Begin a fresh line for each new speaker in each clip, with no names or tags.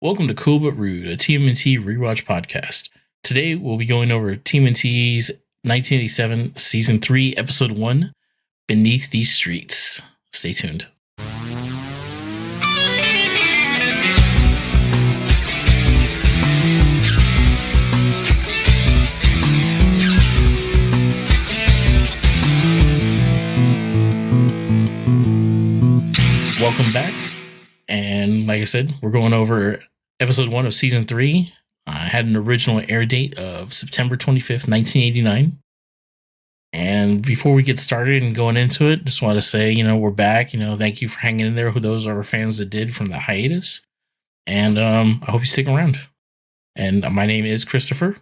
Welcome to Cool But Rude, a TMNT rewatch podcast. Today we'll be going over TMNT's 1987 Season 3, Episode 1, Beneath These Streets. Stay tuned. Welcome back. And like I said, we're going over episode 1 of season 3. I had an original air date of September 25th, 1989. And before we get started and going into it, just want to say, we're back. Thank you for hanging in there. Who those are fans that did from the hiatus. And I hope you stick around. And my name is Christopher.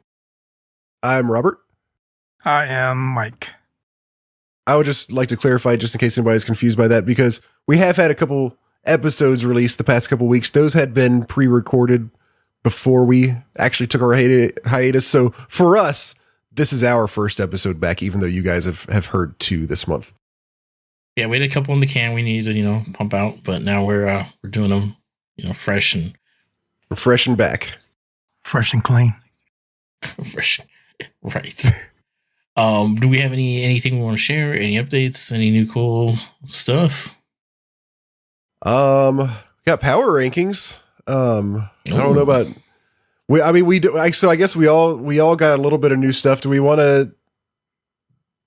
I'm Robert.
I am Mike.
I would just like to clarify, just in case anybody's confused by that, because we have had a couple episodes released the past couple weeks. Those had been pre-recorded before we actually took our hiatus. So for us, this is our first episode back, even though you guys have heard 2 this month.
Yeah, we had a couple in the can we needed to, pump out, but now we're doing them, fresh and
back.
Fresh and clean.
Fresh. Right. Do we have anything we want to share? Any updates? Any new cool stuff?
Got power rankings. I don't know about we do. So I guess we all got a little bit of new stuff. Do we want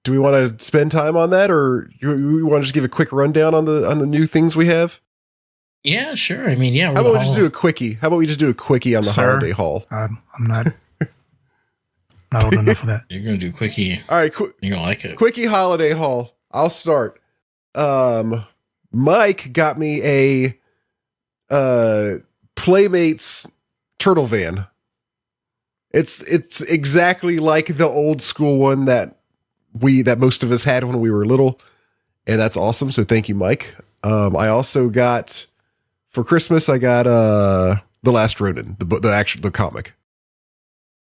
to spend time on that, or you want to just give a quick rundown on the new things we have?
Yeah, sure. I mean, yeah.
How about we just do a quickie? How about we just do a quickie on the holiday haul?
I'm not old enough for that.
You're gonna do a quickie.
All right,
you're gonna like it.
Quickie holiday haul. I'll start. Mike got me a Playmates turtle van. It's exactly like the old school one that most of us had when we were little, and that's awesome. So thank you, Mike. I also got for Christmas. I got The Last Ronin, the comic.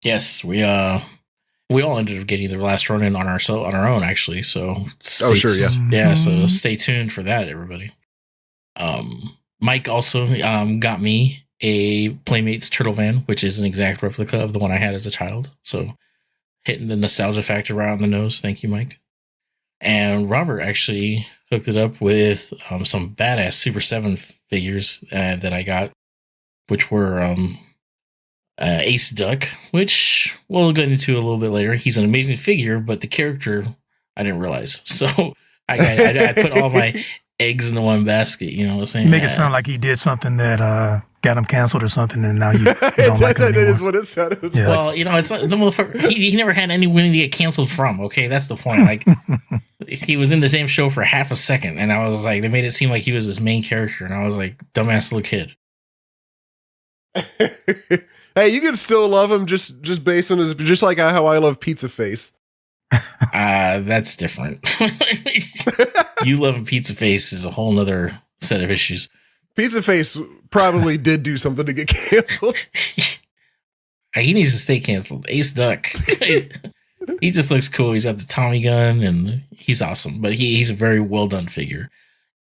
Yes, we all ended up getting The Last Ronin on our own, actually. So
sure, yeah.
Yeah, so stay tuned for that, everybody. Mike also got me a Playmates turtle van, which is an exact replica of the one I had as a child. So hitting the nostalgia factor right on the nose. Thank you, Mike. And Robert actually hooked it up with some badass Super 7 figures that I got, which were Ace Duck, which we'll get into a little bit later. He's an amazing figure, but the character I didn't realize. So I put all my eggs into one basket. You know what I'm saying?
You make it sound like he did something that got him canceled or something, and now you don't like him anymore.
That is what it sounded.
Yeah.
Well, it's not the motherfucker. He never had anyone to get canceled from. Okay, that's the point. Like he was in the same show for half a second, and I was like, they made it seem like he was his main character, and I was like, dumbass little kid.
Hey, you can still love him just based on his, just like how I love Pizza Face.
That's different. You loving Pizza Face is a whole nother set of issues.
Pizza Face probably did do something to get canceled.
He needs to stay canceled. Ace Duck. He just looks cool. He's got the Tommy gun and he's awesome. But he's a very well done figure.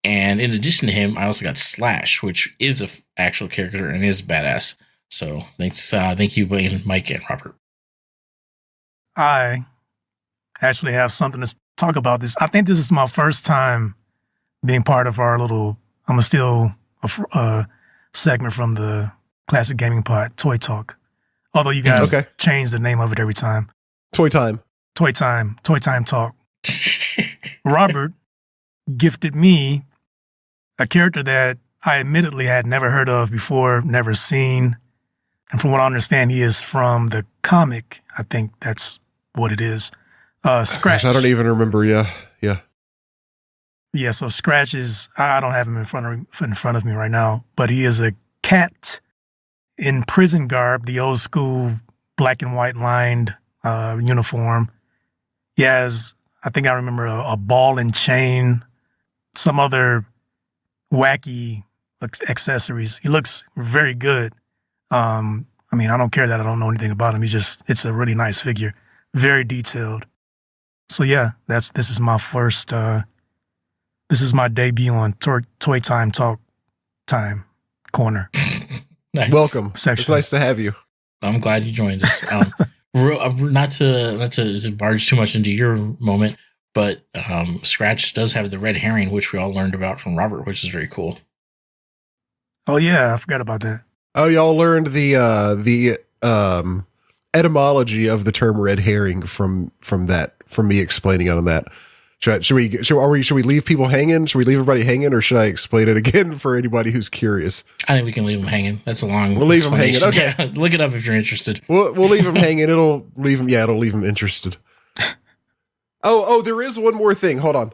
And in addition to him, I also got Slash, which is an actual character and is badass. So thank you, Wayne, Mike, and Robert.
I actually have something to talk about this. I think this is my first time being part of our little, I'm going to steal a segment from the Classic Gaming Pod, Toy Talk. Although you guys change the name of it every time.
Toy Time
Talk. Robert gifted me a character that I admittedly had never heard of before, never seen. And from what I understand, he is from the comic. I think that's what it is. Scratch.
Gosh, I don't even remember. Yeah.
Yeah, so Scratch is, I don't have him in front of me right now, but he is a cat in prison garb, the old school black and white lined uniform. He has, I think I remember, a ball and chain, some other wacky accessories. He looks very good. I mean, I don't care that I don't know anything about him. It's a really nice figure, very detailed. So yeah, this is my first, this is my debut on Toy Time Talk Time Corner.
Nice.
Welcome.
section.
It's nice to have you.
I'm glad you joined us. Not to barge too much into your moment, but Scratch does have the red herring, which we all learned about from Robert, which is very cool.
Oh yeah, I forgot about that.
Oh, y'all learned the etymology of the term red herring from me explaining on that. Should we leave people hanging? Should we leave everybody hanging, or should I explain it again for anybody who's curious?
I think we can leave them hanging. That's a long.
We'll leave them hanging. Okay,
yeah, look it up if you're interested.
We'll leave them hanging. It'll leave them interested. Oh, there is one more thing. Hold on.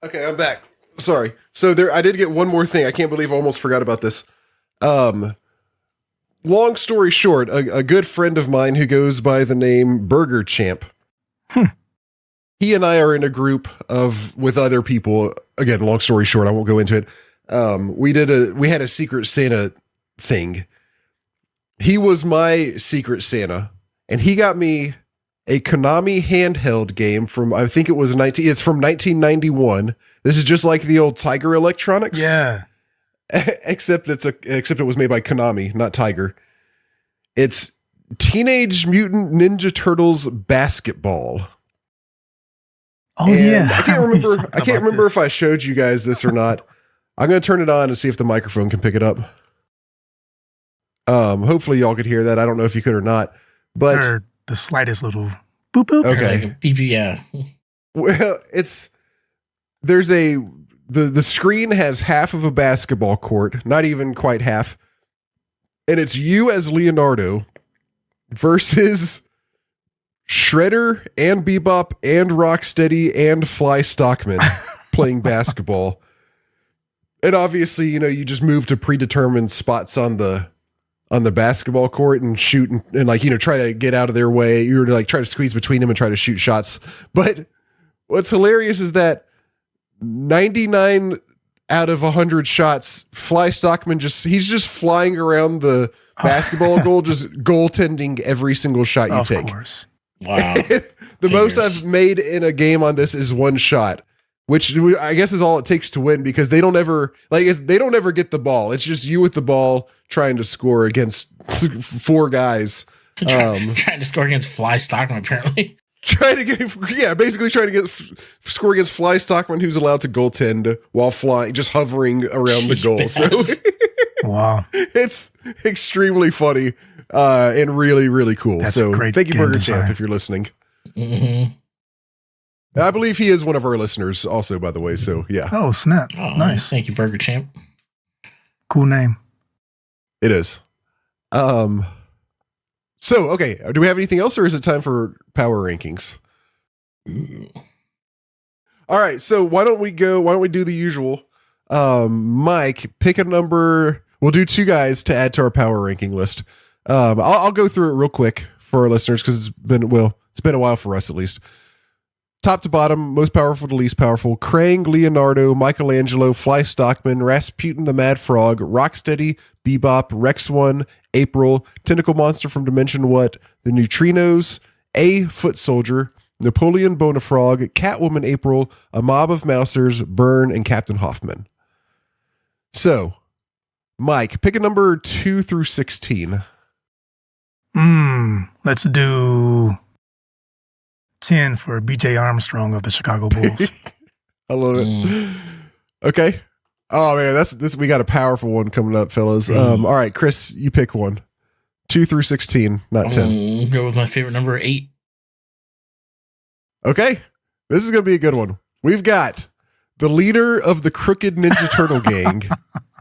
Okay, I'm back. Sorry. So I did get one more thing. I can't believe I almost forgot about this. Long story short, a good friend of mine who goes by the name Burger Champ. He and I are in a group with other people. Again, long story short, I won't go into it. We had a Secret Santa thing. He was my Secret Santa, and he got me a Konami handheld game from, I think it was it's from 1991. This is just like the old Tiger Electronics.
Yeah.
Except it was made by Konami, not Tiger. It's Teenage Mutant Ninja Turtles basketball.
Oh yeah.
I can't remember if I showed you guys this or not. I'm going to turn it on and see if the microphone can pick it up. Hopefully y'all could hear that. I don't know if you could or not, but
or the slightest little boop boop.
Okay.
Like beep, yeah.
Well, the screen has half of a basketball court, not even quite half. And it's you as Leonardo versus Shredder and Bebop and Rocksteady and Fly Stockman playing basketball. And obviously, you just move to predetermined spots on the basketball court and shoot and try to get out of their way. You're like try to squeeze between them and try to shoot shots. But what's hilarious is that 99 out of 100 shots, Fly Stockman he's just flying around the basketball goal, just goaltending every single shot you take.
Of course.
Wow.
The most I've made in a game on this is one shot, which I guess is all it takes to win, because they don't ever get the ball. It's just you with the ball trying to score against four guys.
Trying to score against Fly Stockman, apparently.
Basically trying to score against Fly Stockman, who's allowed to goaltend while flying, just hovering around the goal. So
wow,
it's extremely funny and really, really cool.
That's
so
great
thank you, Burger
design.
Champ, if you're listening.
Mm-hmm.
I believe he is one of our listeners, also, by the way. So yeah,
Oh snap!
Oh,
Nice,
Thank you, Burger Champ.
cool name.
it is. So okay, do we have anything else, or is it time for power rankings?
Ooh.
All right, so why don't we do the usual? Mike, pick a number. We'll do two guys to add to our power ranking list. I'll go through it real quick for our listeners, because it's been a while for us, at least. Top to bottom, most powerful to least powerful: Krang, Leonardo, Michelangelo, Fly Stockman, Rasputin the Mad Frog, Rocksteady, Bebop, Rex One, April, Tentacle Monster from Dimension What, the Neutrinos, A Foot Soldier, Napoleon Bonafrog, Catwoman April, a mob of Mousers, Burn, and Captain Hoffman. So, Mike, pick a number 2 through 16.
Let's do 10 for BJ Armstrong of the Chicago Bulls.
I love it. Okay. Oh man, we got a powerful one coming up, fellas. All right, Chris, you pick one. 2 through 16, not 10.
Go with my favorite number, 8.
Okay. This is going to be a good one. We've got the leader of the Crooked Ninja Turtle gang.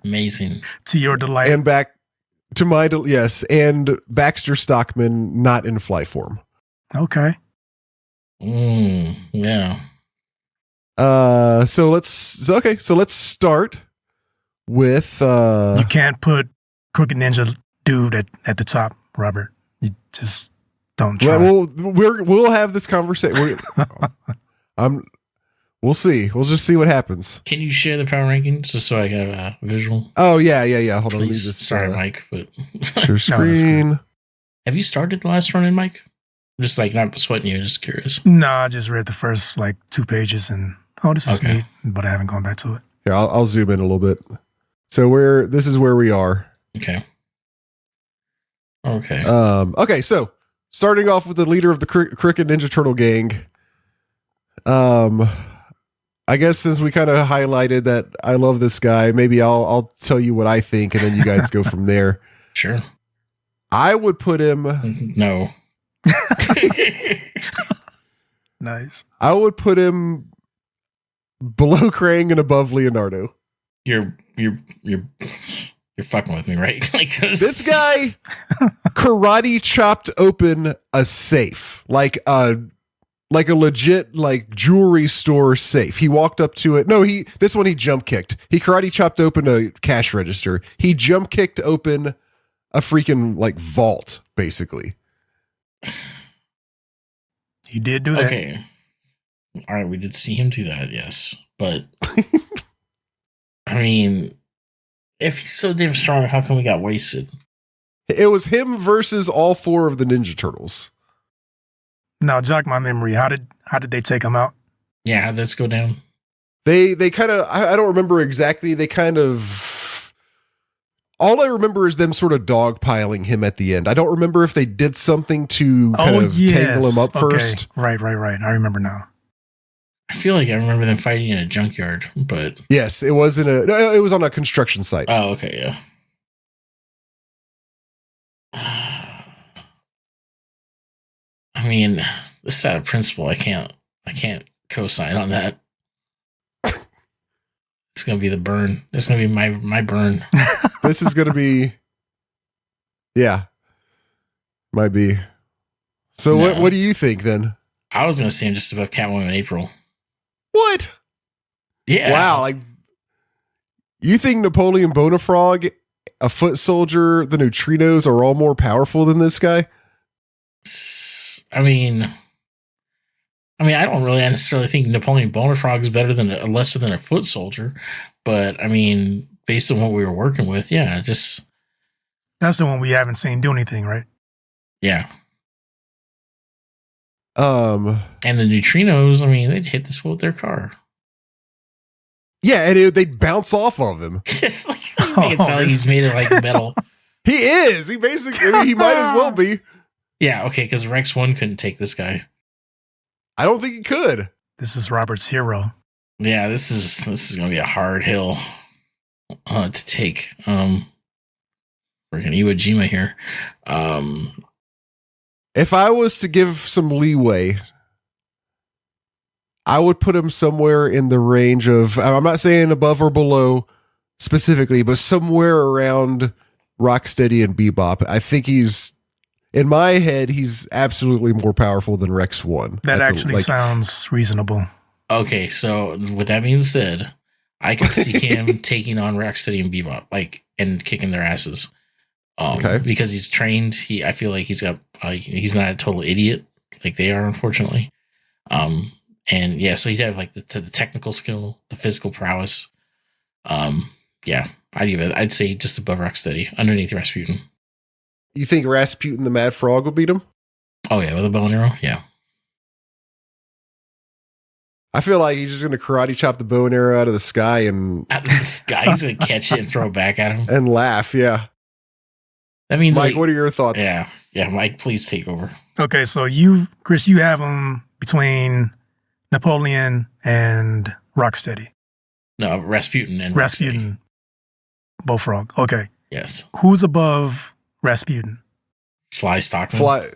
Amazing.
To your delight.
And back to my, yes, and Baxter Stockman, not in fly form.
Okay.
Yeah.
So let's start with
You can't put Crooked Ninja Dude at the top, Robert. You just don't try.
well, we'll have this conversation. We'll see. We'll just see what happens.
Can you share the power rankings just so I can have a visual?
Oh yeah. Hold on. Let me
Please.
just
Sorry, Mike, but
share screen.
Have you started the last run in, Mike? Just like not sweating you, just curious.
No, I just read the first 2 pages and this is
Okay.
neat, but I haven't gone back to it.
Here, I'll zoom in a little bit. So this is where we are.
Okay. Okay.
Okay, so starting off with the leader of the Crooked Ninja Turtle gang. I guess since we kind of highlighted that I love this guy, maybe I'll tell you what I think, and then you guys go from there.
Sure.
I would put him.
No.
Nice.
I would put him below Krang and above Leonardo.
You're fucking with me, right? Like
This guy karate chopped open a safe, like a legit like jewelry store safe. He walked up to it. No, he jump kicked. He karate chopped open a cash register. He jump kicked open a freaking like vault, basically.
He did do that.
Okay. All right, we did see him do that, yes. But I mean, if he's so damn strong, how come we got wasted?
It was him versus all 4 of the Ninja Turtles.
Now, jog my memory. How did they take him out?
Yeah, how'd this go down?
They kind of, I don't remember exactly. They kind of, all I remember is them sort of dogpiling him at the end. I don't remember if they did something to tangle him up first.
Right. I remember now.
I feel like I remember them fighting in a junkyard, but
Yes, it was it was on a construction site.
oh, okay, yeah. I mean, this is out of principle. I can't co-sign on that. It's gonna be the burn. It's gonna be my burn.
This is going to be, yeah, might be. So
No.
what do you think then?
I was gonna say him just above Catwoman April.
What?
Yeah.
Wow. Like, you think Napoleon Bonafrog, a foot soldier, the neutrinos are all more powerful than this guy?
I mean, I don't really necessarily think Napoleon Bonafrog is better than lesser than a foot soldier, but I mean, based on what we were working with, yeah, just
That's the one we haven't seen do anything, right?
yeah. And the neutrinos, I mean, they'd hit this fool with their car.
Yeah, and they'd bounce off of him.
Make it sound like he's made of like metal.
He is. He basically, I mean, he might as well be.
Yeah, okay, because Rex 1 couldn't take this guy.
I don't think he could.
This is Robert's hero.
Yeah, this is gonna be a hard hill to take. Freaking Iwo Jima here.
If I was to give some leeway, I would put him somewhere in the range of, I'm not saying above or below specifically, but somewhere around Rocksteady and Bebop. I think in my head, he's absolutely more powerful than Rex 1.
That actually sounds reasonable.
Okay, so with that being said, I can see him taking on Rocksteady and Bebop, and kicking their asses.
Okay.
Because he's trained. I feel like he's not a total idiot like they are, unfortunately. And yeah, so he'd have like the technical skill, the physical prowess. Yeah, I'd say just above Rocksteady, underneath Rasputin.
You think Rasputin the Mad Frog will beat him?
Oh yeah, with a bow and arrow, yeah.
I feel like he's just going to karate chop the bow and arrow out of the sky and
Out of the sky, he's gonna catch it and throw it back at him.
and laugh. Yeah.
That means,
Mike, what are your thoughts?
Yeah, Mike, please take over.
Okay, so Chris, you have him between Napoleon and Rocksteady.
No, Rasputin and
Rasputin, Bullfrog. Okay,
yes.
who's above Rasputin
Fly Stockman.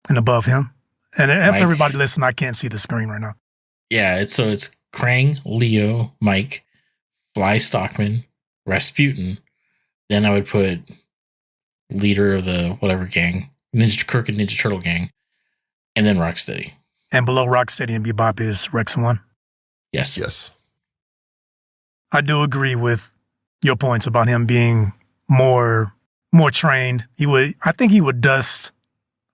and above him? And if
Mike.
everybody listen, I can't see the screen right now.
Yeah, it's Krang, Leo, Mike, Fly Stockman, Rasputin. Then I would put leader of the whatever gang, Crooked Ninja Turtle gang, and then Rocksteady.
And below Rocksteady and Bebop is Rex 1.
Yes.
Yes.
I do agree with your points about him being more trained. I think he would dust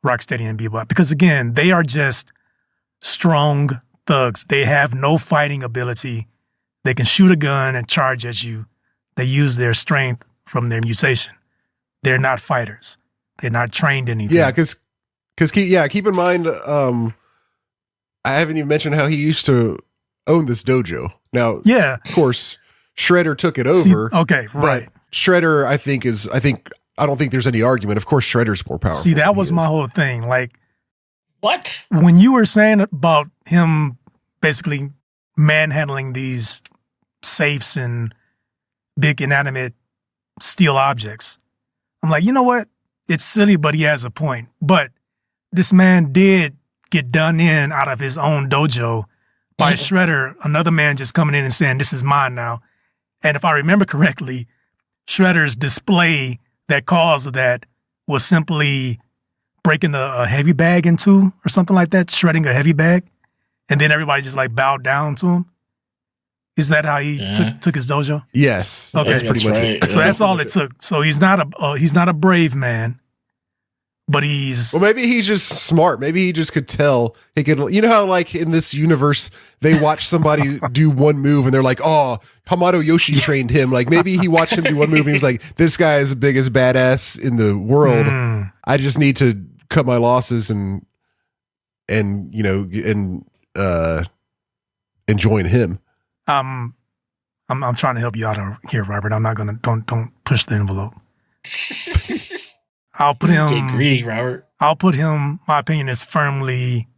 Rocksteady and Bebop because again, they are just strong thugs. They have no fighting ability. They can shoot a gun and charge at you. They use their strength from their mutation. They're not fighters. They're not trained in anything.
Yeah, because keep in mind, I haven't even mentioned how he used to own this dojo. Now,
yeah,
of course, Shredder took it
See,
over.
okay, right.
But Shredder, I don't think there's any argument. Of course, Shredder's more powerful.
See, that
than
was
he
my
is.
whole thing. Like,
What?
when you were saying about him basically manhandling these safes and big inanimate steel objects, I'm like, you know what? It's silly, but he has a point. But this man did get done in out of his own dojo by Shredder, another man just coming in and saying, this is mine now. And if I remember correctly, Shredder's display that caused that was simply breaking a heavy bag in two or something like that, shredding a heavy bag. And then everybody just like bowed down to him. Is that how he took his dojo?
Yes.
Okay.
That's pretty much
right.
it.
So that's all it took. So he's not a brave man, but he's
Well, maybe he's just smart. Maybe he just could tell. He could, you know how like in this universe they watch somebody do one move and they're like, "Oh, Hamato Yoshi trained him." Like maybe he watched him do one move and he was like, "This guy is the biggest badass in the world. I just need to cut my losses and join him."
I'm trying to help you out here, Robert. I'm not gonna don't push the envelope. I'll put him.
Get greedy, Robert.
I'll put him. My opinion is firmly.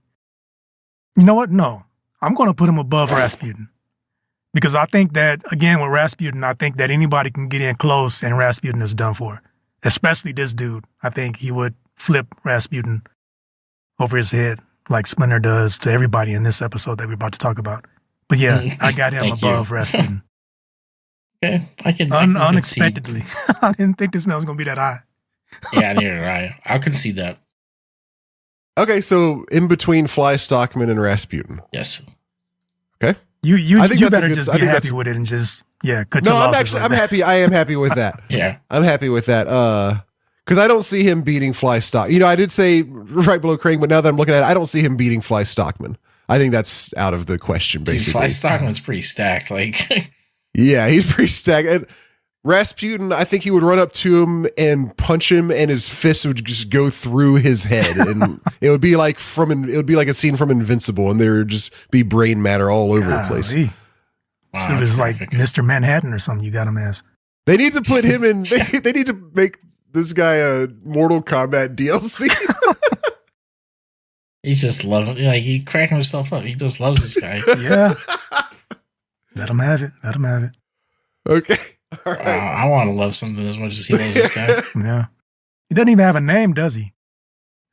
You know what? No, I'm going to put him above Rasputin because I think that again with Rasputin, I think that anybody can get in close and Rasputin is done for. Especially this dude. I think he would flip Rasputin over his head like Splinter does to everybody in this episode that we're about to talk about. But yeah, I got him above Rasputin.
Okay, I can
unexpectedly. I didn't think this man was going to be that high.
Yeah, neither did I. I'll concede that.
Okay, so in between Fly Stockman and Rasputin.
Yes.
Okay.
You
I think that's
better
a good-
just
I
be
think
happy
that's-
with it and just cut
No,
your
I'm
losses
actually
like
I'm
that.
happy. I am happy with that.
Yeah.
I'm happy with that. Because I don't see him beating Fly Stock. I did say right below Crane, but now that I'm looking at it, I don't see him beating Fly Stockman. I think that's out of the question,
Dude,
basically.
Fly Stockman's pretty stacked. Like,
Yeah, he's pretty stacked. And Rasputin, I think he would run up to him and punch him, and his fist would just go through his head, and it would be like a scene from Invincible, and there would just be brain matter all over the place.
Golly.
wow,
So
that's
it's like
graphic.
Mr. Manhattan or something you got him as.
They need to put him in. They need to make this guy a Mortal Kombat DLC.
He's just loving. Like he cracking himself up. He just loves this guy.
Yeah. Let him have it. Let him have it.
Okay, all right.
I want to love something as much as he loves this guy.
Yeah. He doesn't even have a name, does he?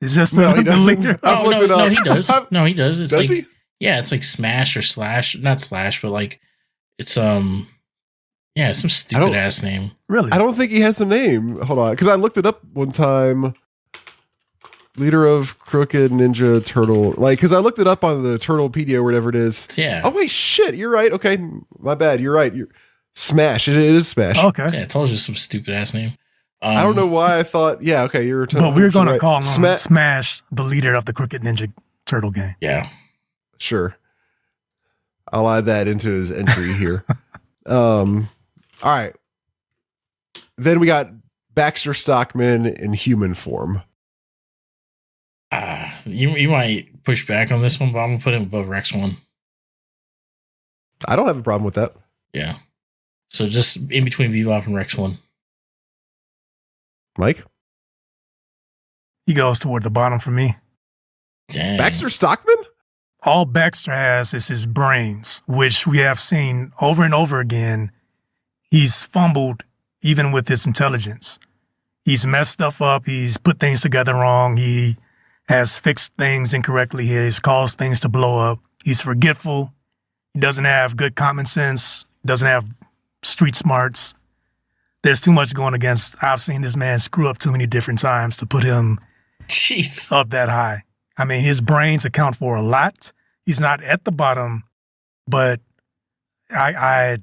It's just
No, he
the
doesn't.
leader.
I've looked it
no,
up.
he does. No, he does. It's
Does
like
he?
yeah, it's like Smash or Slash, not Slash, but like it's yeah, some stupid ass name.
Really?
I don't think he has a name. Hold on, because I looked it up one time. Leader of Crooked Ninja Turtle, because I looked it up on the Turtlepedia or whatever it is.
Yeah.
Oh wait, shit, you're right. Okay, my bad. You're right. Smash. It is Smash.
Okay.
Yeah, I told you some stupid ass name.
I don't know why I thought. Yeah, okay, you're.
But we're going to
right.
call him Smash, the leader of the Crooked Ninja Turtle gang.
Yeah.
Sure. I'll add that into his entry here. All right. Then we got Baxter Stockman in human form.
You might push back on this one, but I'm gonna put him above Rex 1.
I don't have a problem with that.
Yeah. So just in between Bebop and Rex 1.
Mike?
He goes toward the bottom for me.
Dang.
Baxter Stockman?
All Baxter has is his brains, which we have seen over and over again. He's fumbled even with his intelligence. He's messed stuff up. He's put things together wrong. He has fixed things incorrectly. He has caused things to blow up. He's forgetful. He doesn't have good common sense. Doesn't have street smarts. There's too much going against. I've seen this man screw up too many different times to put him
Jeez.
up that high. I mean, his brains account for a lot. He's not at the bottom, but I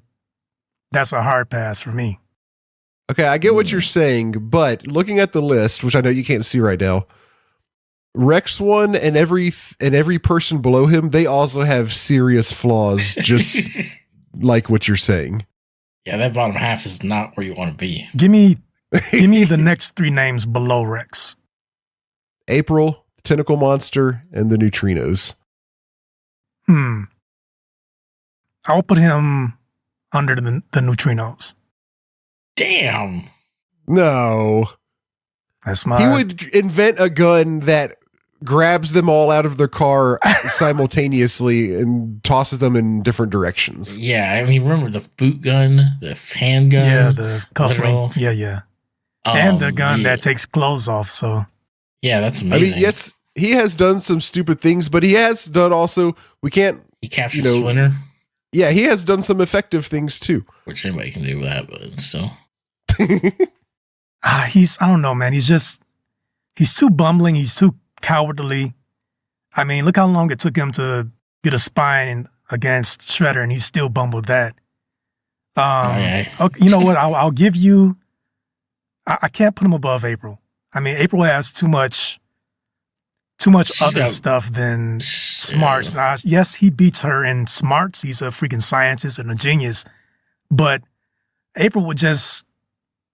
that's a hard pass for me.
Okay, I get what you're saying, but looking at the list, which I know you can't see right now, Rex 1 and every person below him, they also have serious flaws, just like what you're saying.
Yeah, that bottom half is not where you want to be.
Give me the next three names below Rex.
April, the Tentacle Monster, and the Neutrinos.
I'll put him under the neutrinos.
Damn.
No.
That's my.
He would invent a gun that grabs them all out of their car simultaneously and tosses them in different directions.
Yeah, I mean, remember the boot gun, the fan gun?
Yeah, the
literal-
cufflink. Yeah. And the gun that takes clothes off. So
yeah, that's amazing.
I mean, yes, he has done some stupid things, but he has done also, we can't,
he captured Splinter,
yeah, he has done some effective things too.
which anybody can do that, but still.
I don't know, man. He's too bumbling. He's too cowardly. I mean, look how long it took him to get a spine against Shredder, and he still bumbled that. Okay, you know what? I'll give you. I can't put him above April. I mean, April has too much other stuff than smarts. Yes, he beats her in smarts. He's a freaking scientist and a genius, but April would just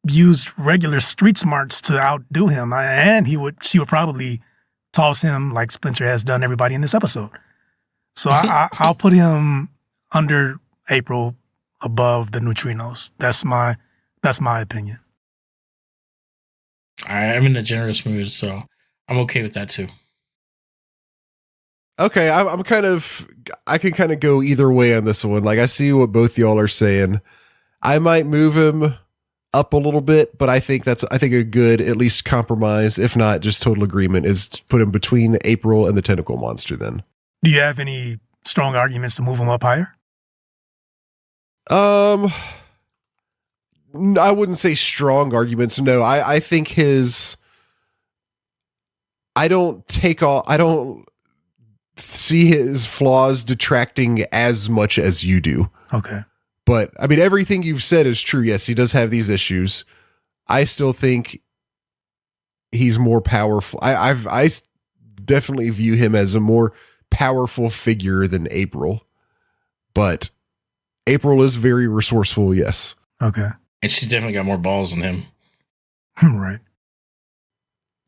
use regular street smarts to outdo him, and she would probably toss him like Splinter has done everybody in this episode. So I'll put him under April, above the neutrinos. That's my opinion.
I'm in a generous mood, so I'm okay with that too.
Okay, I can kind of go either way on this one. Like, I see what both y'all are saying. I might move him up a little bit, but I think a good, at least compromise, if not just total agreement, is to put him between April and the tentacle monster then.
Do you have any strong arguments to move him up higher?
I wouldn't say strong arguments. No, I think I don't see his flaws detracting as much as you do.
Okay.
But I mean, everything you've said is true. Yes, he does have these issues. I still think he's more powerful. I definitely view him as a more powerful figure than April, but April is very resourceful. Yes.
Okay.
And she's definitely got more balls than him.
Right.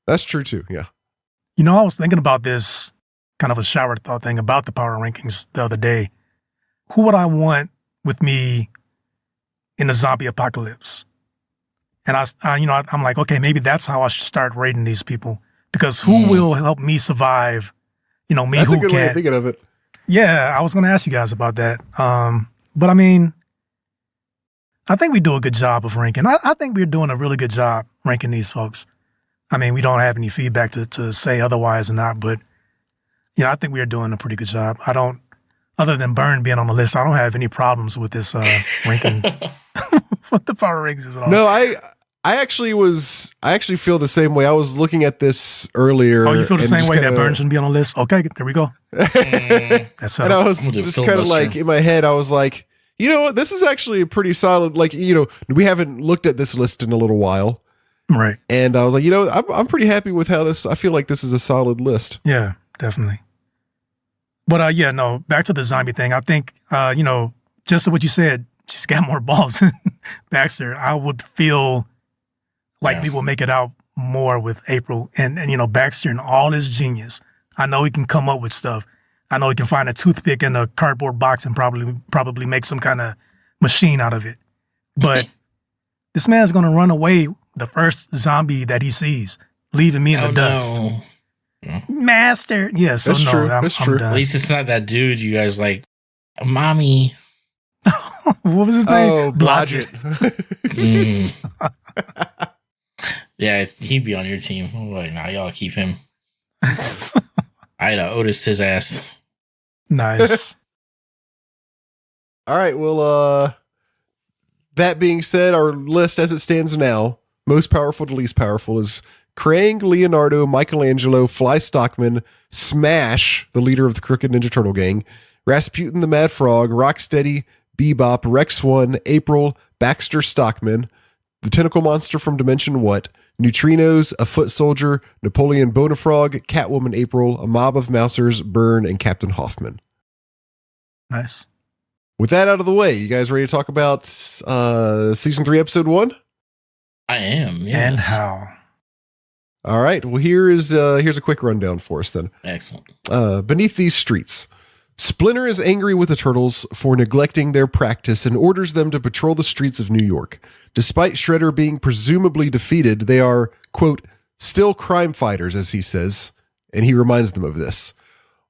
That's true too. Yeah.
You know, I was thinking about this kind of a shower thought thing about the power rankings the other day. Who would I want with me in the zombie apocalypse? And I'm like, okay, maybe that's how I should start rating these people, because who will help me survive? You know, me
that's
who
a good
can.
way of thinking of it.
Yeah, I was going to ask you guys about that. But I mean, I think we do a good job of ranking. I think we're doing a really good job ranking these folks. I mean, we don't have any feedback to say otherwise or not, but I think we are doing a pretty good job. Other than Burn being on the list, I don't have any problems with this ranking. What the power rankings is at all.
No, I actually feel the same way. I was looking at this earlier.
Oh, you feel the same way that Burn shouldn't be on the list? Okay, there we go.
That's and I was just kind of like, in my head, I was like, you know what? This is actually a pretty solid, like, we haven't looked at this list in a little while.
Right.
And I was like, I'm pretty happy with how I feel like this is a solid list.
Yeah, definitely. But back to the zombie thing. I think, just what you said, she's got more balls than Baxter. I would feel like we will make it out more with April and Baxter and all his genius. I know he can come up with stuff. I know he can find a toothpick in a cardboard box and probably make some kind of machine out of it. But this man's going to run away the first zombie that he sees, leaving me in the dust.
No.
Master. Yeah, so
that's
no,
true.
I'm
true.
done.
At least it's not that dude you guys like, mommy.
What was his name?
Oh, Blodgett.
Yeah, he'd be on your team. I'm like, nah, y'all keep him. I'd have Otis his ass.
Nice.
All right. Well, that being said, our list as it stands now, most powerful to least powerful, is Krang, Leonardo, Michelangelo, Fly Stockman, Smash, the leader of the Crooked Ninja Turtle gang, Rasputin the Mad Frog, Rocksteady, Bebop, Rex 1, April, Baxter Stockman, the Tentacle Monster from Dimension What, Neutrinos, a Foot Soldier, Napoleon Bonafrog, Catwoman April, a mob of Mousers, Burn, and Captain Hoffman.
Nice.
With that out of the way, you guys ready to talk about Season 3, Episode 1?
I am, yes.
And how?
All right. Well, here's a quick rundown for us then.
Excellent.
Beneath these streets, Splinter is angry with the Turtles for neglecting their practice and orders them to patrol the streets of New York. Despite Shredder being presumably defeated, they are, quote, still crime fighters, as he says, and he reminds them of this.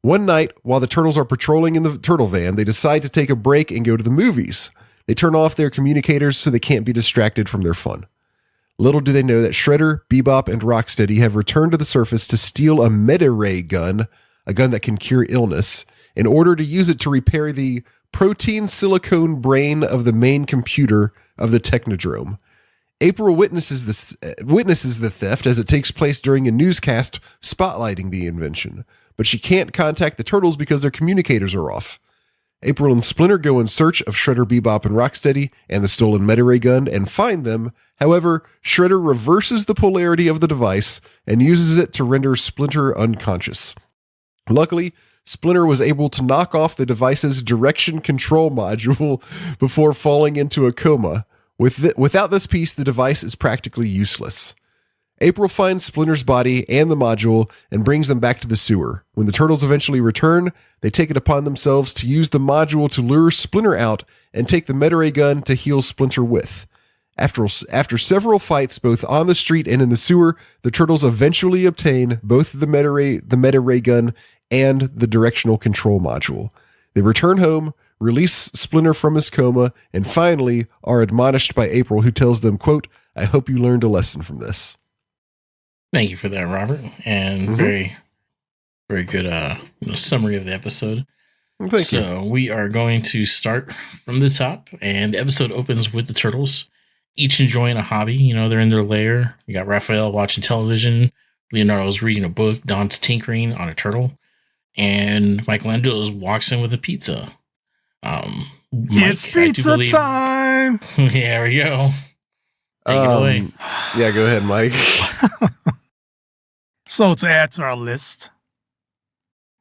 One night, while the Turtles are patrolling in the Turtle Van, they decide to take a break and go to the movies. They turn off their communicators so they can't be distracted from their fun. Little do they know that Shredder, Bebop, and Rocksteady have returned to the surface to steal a meta-ray gun, a gun that can cure illness, in order to use it to repair the protein silicone brain of the main computer of the Technodrome. April witnesses the theft as it takes place during a newscast spotlighting the invention, but she can't contact the Turtles because their communicators are off. April and Splinter go in search of Shredder, Bebop, and Rocksteady and the stolen meta-ray gun and find them. However, Shredder reverses the polarity of the device and uses it to render Splinter unconscious. Luckily, Splinter was able to knock off the device's direction control module before falling into a coma. Without this piece, the device is practically useless. April finds Splinter's body and the module and brings them back to the sewer. When the Turtles eventually return, they take it upon themselves to use the module to lure Splinter out and take the meta-ray gun to heal Splinter with. After several fights, both on the street and in the sewer, the Turtles eventually obtain both the meta-ray gun and the directional control module. They return home, release Splinter from his coma, and finally are admonished by April, who tells them, quote, I hope you learned a lesson from this.
Thank you for that, Robert. And very, very good summary of the episode.
Thank you.
So we are going to start from the top, and the episode opens with the Turtles, each enjoying a hobby. You know, they're in their lair. You got Raphael watching television. Leonardo's reading a book. Don's tinkering on a turtle. And Michelangelo walks in with a pizza.
It's pizza time.
Yeah, there we go. Take it away.
Yeah, go ahead, Mike.
So to add to our list,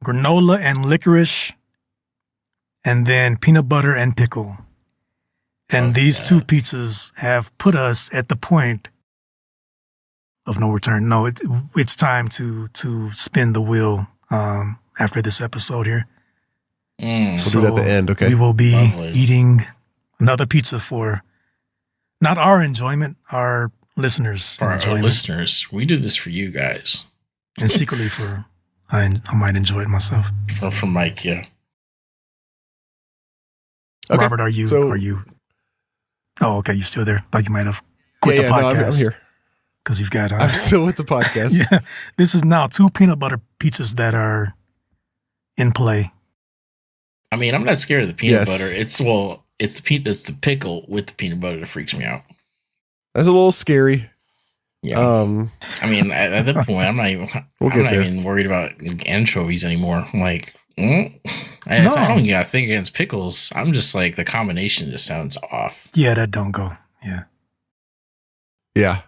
granola and licorice, and then peanut butter and pickle. And these two pizzas have put us at the point of no return. No, it's time to spin the wheel after this episode here.
We'll do it at the end, okay?
We will be eating another pizza for not our enjoyment, our listeners' enjoyment.
Our listeners. We do this for you guys.
And secretly for, I might enjoy it myself.
For Mike, yeah.
Okay,
Robert, are you? Oh, okay, you still there? Like you might have quit the podcast.
No, I'm here.
Because you've got...
I'm still with the podcast.
Yeah, this is now 2 peanut butter pizzas that are in play.
I mean, I'm not scared of the peanut butter. It's the pickle with the peanut butter that freaks me out.
That's a little scary.
Yeah. I mean, at that point, I'm not even worried about anchovies anymore. I'm like, I don't got to think against pickles. I'm just like, the combination just sounds off.
Yeah, that don't go. Yeah.
Yeah.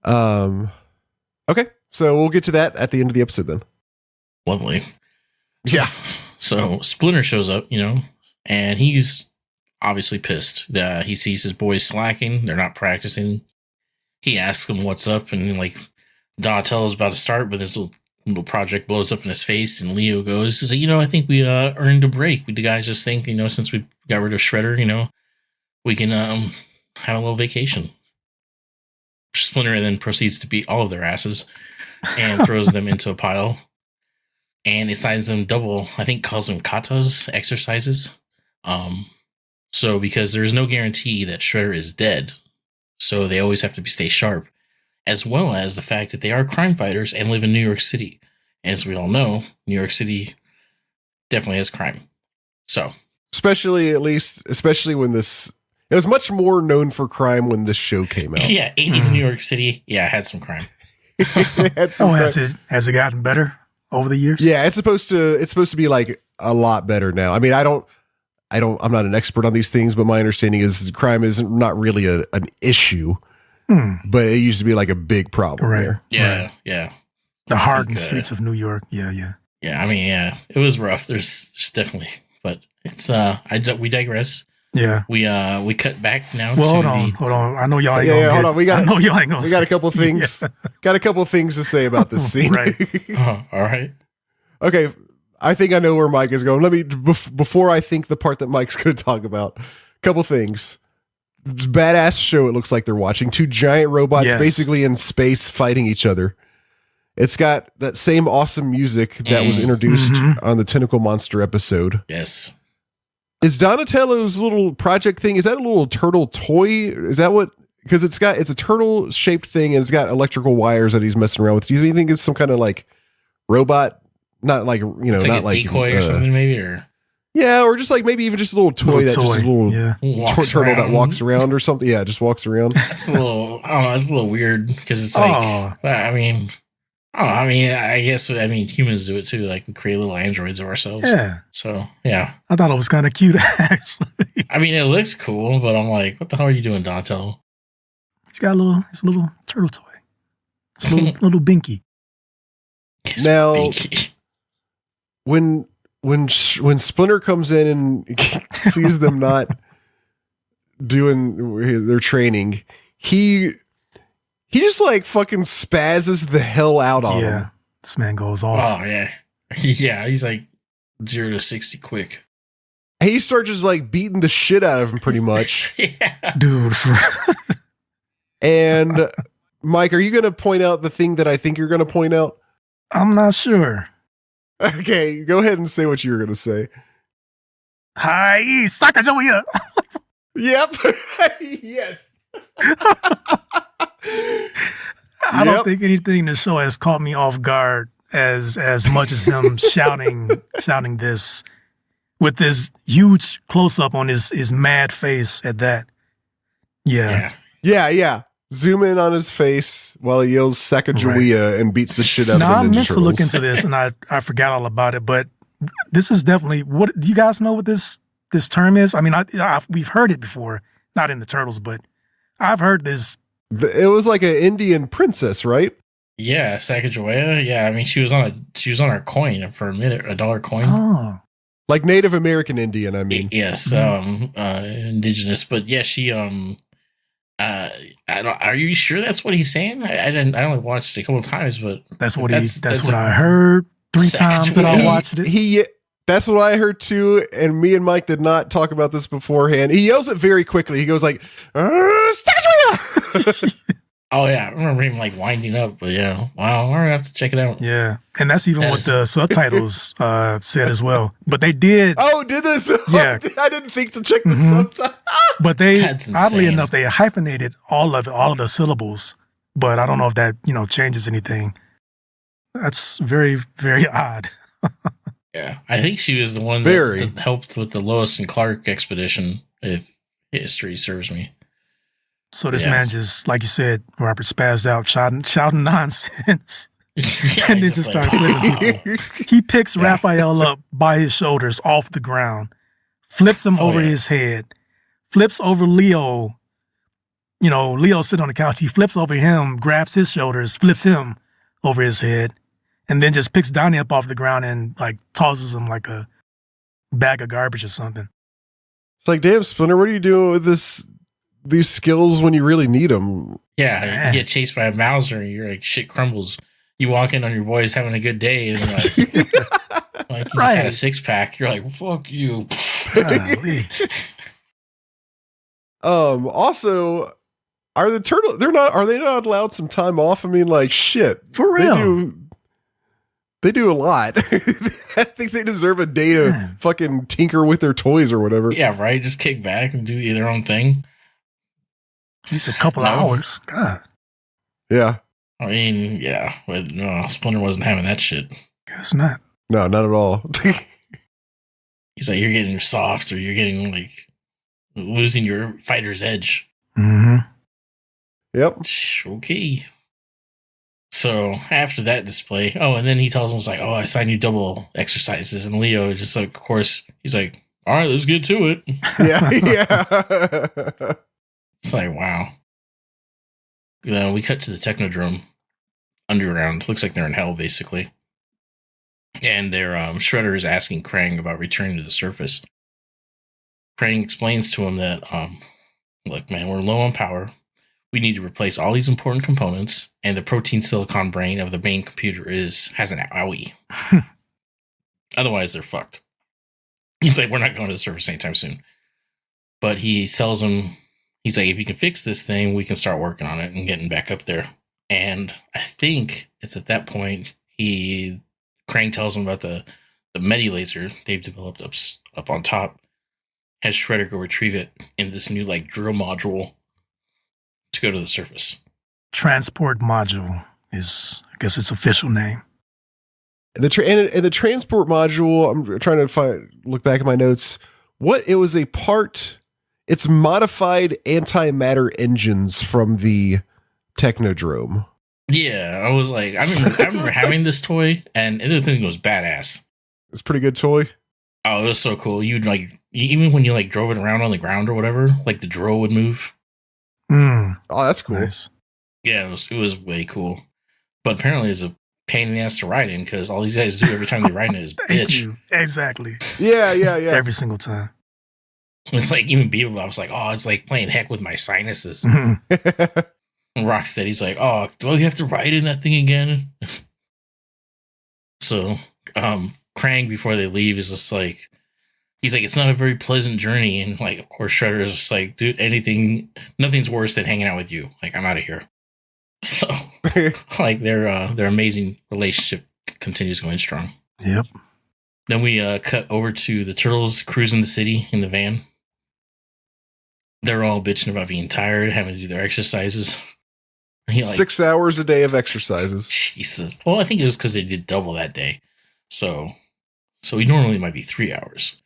Okay, so we'll get to that at the end of the episode then.
Lovely.
Yeah.
So Splinter shows up, and he's obviously pissed that he sees his boys slacking. They're not practicing. He asks them what's up, and like Donatello's about to start, but this little project blows up in his face, and Leo goes, I think we earned a break. The guys just think, since we got rid of Shredder, we can have a little vacation. Splinter then proceeds to beat all of their asses and throws them into a pile. And assigns them calls them katas, exercises. So because there's no guarantee that Shredder is dead, so they always have to stay sharp, as well as the fact that they are crime fighters and live in New York City. As we all know, New York City definitely has crime. So,
especially when it was much more known for crime when this show came out.
Yeah, 80s New York City. Yeah, had some crime.
Has it gotten better over the years?
Yeah, it's supposed to be like a lot better now. I mean, I'm not an expert on these things, but my understanding is crime is not really an issue, but it used to be like a big problem there.
Yeah, yeah.
The hardened streets of New York. Yeah.
Yeah, I mean, yeah, it was rough. There's definitely, but it's we digress.
Yeah,
we cut back now.
Well, hold on. I know y'all ain't gonna.
Hold on. We
got
a couple things. Got a couple things to say about this scene.
Right.
All right.
Okay. I think I know where Mike is going. Let me before I think the part that Mike's going to talk about. A couple things. Badass show. It looks like they're watching 2 giant robots basically in space fighting each other. It's got that same awesome music that was introduced on the Tentacle Monster episode.
Yes.
Is Donatello's little project thing? Is that a little turtle toy? Is that what? Because it's a turtle shaped thing and it's got electrical wires that he's messing around with. Do you think it's some kind of like robot? Not like,
it's
not
like a decoy or something, maybe, or
or just like maybe even just a little toy just a little turtle that walks around or something. Yeah, just walks around.
It's a little, I don't know, it's a little weird because it's like, I guess humans do it too. Like we create little androids of ourselves.
Yeah.
So yeah,
I thought it was kind of cute actually.
It looks cool, but I'm like, what the hell are you doing, Donatello?
He's got a little turtle toy. It's a little binky.
It's
now,
binky.
when Splinter comes in and sees them not doing their training, he just like fucking spazzes the hell out on him.
This man goes off.
Oh yeah. Yeah, he's like 0 to 60 quick.
He starts just like beating the shit out of him pretty much.
Yeah.
Dude.
And Mike, are you going to point out the thing that I think you're going to point out?
I'm not sure.
Okay, go ahead and say what you were going to say.
Hi, Sacagawea.
Yep. Yes.
I don't think anything in the show has caught me off guard as much as him shouting this with this huge close up on his mad face at that. Yeah.
Zoom in on his face while he yells Sacagawea and beats the shit out of the Ninja
I meant to look
Turtles.
into this and I forgot all about it, but this is definitely what do you guys know what this term is? I mean, we've heard it before, not in the Turtles, but I've heard this.
It was like an Indian princess, right?
Yeah, Sacagawea. Yeah, she was on our coin for a minute, $1 coin.
Oh.
Like Native American Indian, I mean.
Yes, indigenous, but yeah, she are you sure that's what he's saying? I only watched it a couple of times, but
that's what I heard 3 times that I watched it.
That's what I heard too, and me and Mike did not talk about this beforehand. He yells it very quickly. He goes like, Sacagawea!
Oh yeah, I remember him like winding up, but yeah, wow, I'm gonna have to check it out.
Yeah, and that's even what the subtitles said as well. But they did.
Oh, did this?
Yeah,
I didn't think to check the subtitles.
But they, oddly enough, they hyphenated all of the syllables. But I don't know if that changes anything. That's very, very odd.
Yeah, I think she was the one that helped with the Lois and Clark expedition, if history serves me.
So this man just, like you said, Robert, spazzed out, shouting nonsense.
Yeah,
and then just started flipping people. He picks Raphael up by his shoulders off the ground, flips him over his head, flips over Leo. Leo's sitting on the couch. He flips over him, grabs his shoulders, flips him over his head, and then just picks Donnie up off the ground and like tosses him like a bag of garbage or something.
It's like, damn, Splinter, what are you doing with these skills when you really need them?
Yeah, you get chased by a Mauser and you're like, shit crumbles. You walk in on your boys having a good day and like you just had a 6-pack. You're like, fuck you.
Also, are the turtles, are they not allowed some time off? I mean, like, shit.
For real.
They do a lot. I think they deserve a day to fucking tinker with their toys or whatever.
Yeah, right. Just kick back and do their own thing.
At least a couple hours. God.
Yeah.
I mean, yeah. But no, Splinter wasn't having that shit.
Guess not.
No, not at all.
He's like, you're getting soft or you're getting like losing your fighter's edge.
Mm-hmm.
Yep.
Okay. So after that display, and then he tells him, like, I signed you double exercises. And Leo just like, of course, he's like, all right, let's get to it.
Yeah.
It's like, wow. We cut to the Technodrome underground. Looks like they're in hell, basically. And their Shredder is asking Krang about returning to the surface. Krang explains to him that, look, man, we're low on power. We need to replace all these important components, and the protein silicon brain of the main computer has an owie. Otherwise, they're fucked. He's like, we're not going to the surface anytime soon. But he tells him, he's like, if you can fix this thing, we can start working on it and getting back up there. And I think it's at that point Krang tells him about the Medi laser they've developed up on top. Has Shredder go retrieve it in this new like drill module to go to the surface.
Transport module is, I guess, its official name.
The transport module, I'm trying to look back at my notes. It was a part, it's modified antimatter engines from the Technodrome.
Yeah, I was like, I remember having this toy, and the thing was badass.
It's a pretty good toy.
Oh, it was so cool. You'd like, even when you like drove it around on the ground or whatever, like the drill would move.
Oh, that's cool.
Nice.
Yeah, it was way cool. But apparently it's a pain in the ass to ride in because all these guys do every time they ride in it is
Thank
bitch.
you. Exactly.
Yeah.
Every single time.
It's like even Beetle, I was like, oh, it's like playing heck with my sinuses.
Mm-hmm.
And Rocksteady's like, oh, do you have to ride in that thing again? So, Krang, before they leave, is just like, he's like, it's not a very pleasant journey. And like, of course, Shredder is just like, dude, nothing's worse than hanging out with you. Like, I'm out of here. So, like, their amazing relationship continues going strong.
Yep.
Then we cut over to the Turtles cruising the city in the van. They're all bitching about being tired, having to do their exercises.
6 hours a day of exercises.
Jesus. Well, I think it was because they did double that day. So we normally might be 3 hours.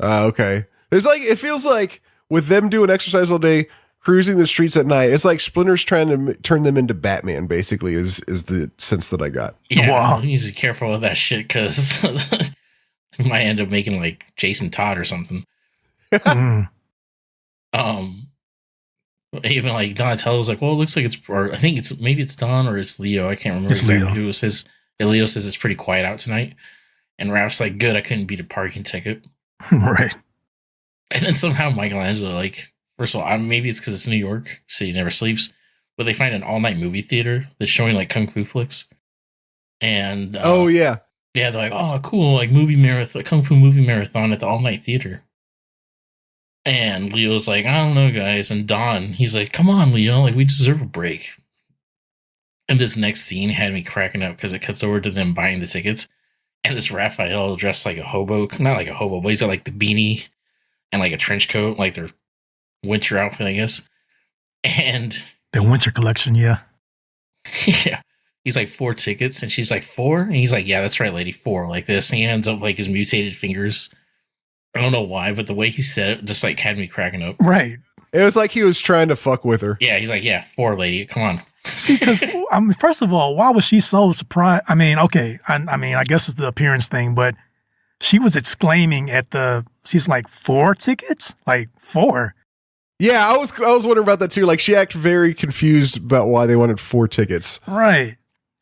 Okay. It feels like with them doing exercise all day, cruising the streets at night, it's like Splinters trying to turn them into Batman, basically, is the sense that I got.
Yeah,
wow.
He needs to be careful with that shit because he might end up making like Jason Todd or something.
Mm.
Even like Donatello's like, well, it looks like I think maybe it's Don or it's Leo. I can't remember
It's
exactly
Leo.
who was his. Leo says it's pretty quiet out tonight. And Raph's like, good, I couldn't beat a parking ticket.
Right.
And then somehow Michelangelo, like, first of all, maybe it's because it's New York, City never sleeps, but they find an all-night movie theater that's showing like kung fu flicks. And
Oh yeah.
Yeah, they're like, oh, cool, like movie marathon, kung fu movie marathon at the all-night theater. And Leo's like, I don't know, guys. And Don, he's like, come on, Leo, like we deserve a break. And this next scene had me cracking up because it cuts over to them buying the tickets. And this Raphael dressed like a hobo, not like a hobo, but he's got like the beanie and like a trench coat, like their winter outfit, I guess. And
The winter collection, yeah.
yeah, he's like 4 tickets, and she's like 4, and he's like, yeah, that's right, lady, 4, like this. And he ends up like his mutated fingers. I don't know why, but the way he said it just like had me cracking up.
Right.
It was like he was trying to fuck with her.
Yeah, he's like, yeah, 4, lady, come on.
See, because first of all, why was she so surprised? I mean, okay, I guess it's the appearance thing, but she was exclaiming she's like 4 tickets, like 4.
Yeah, I was wondering about that too. Like she acted very confused about why they wanted 4 tickets.
Right,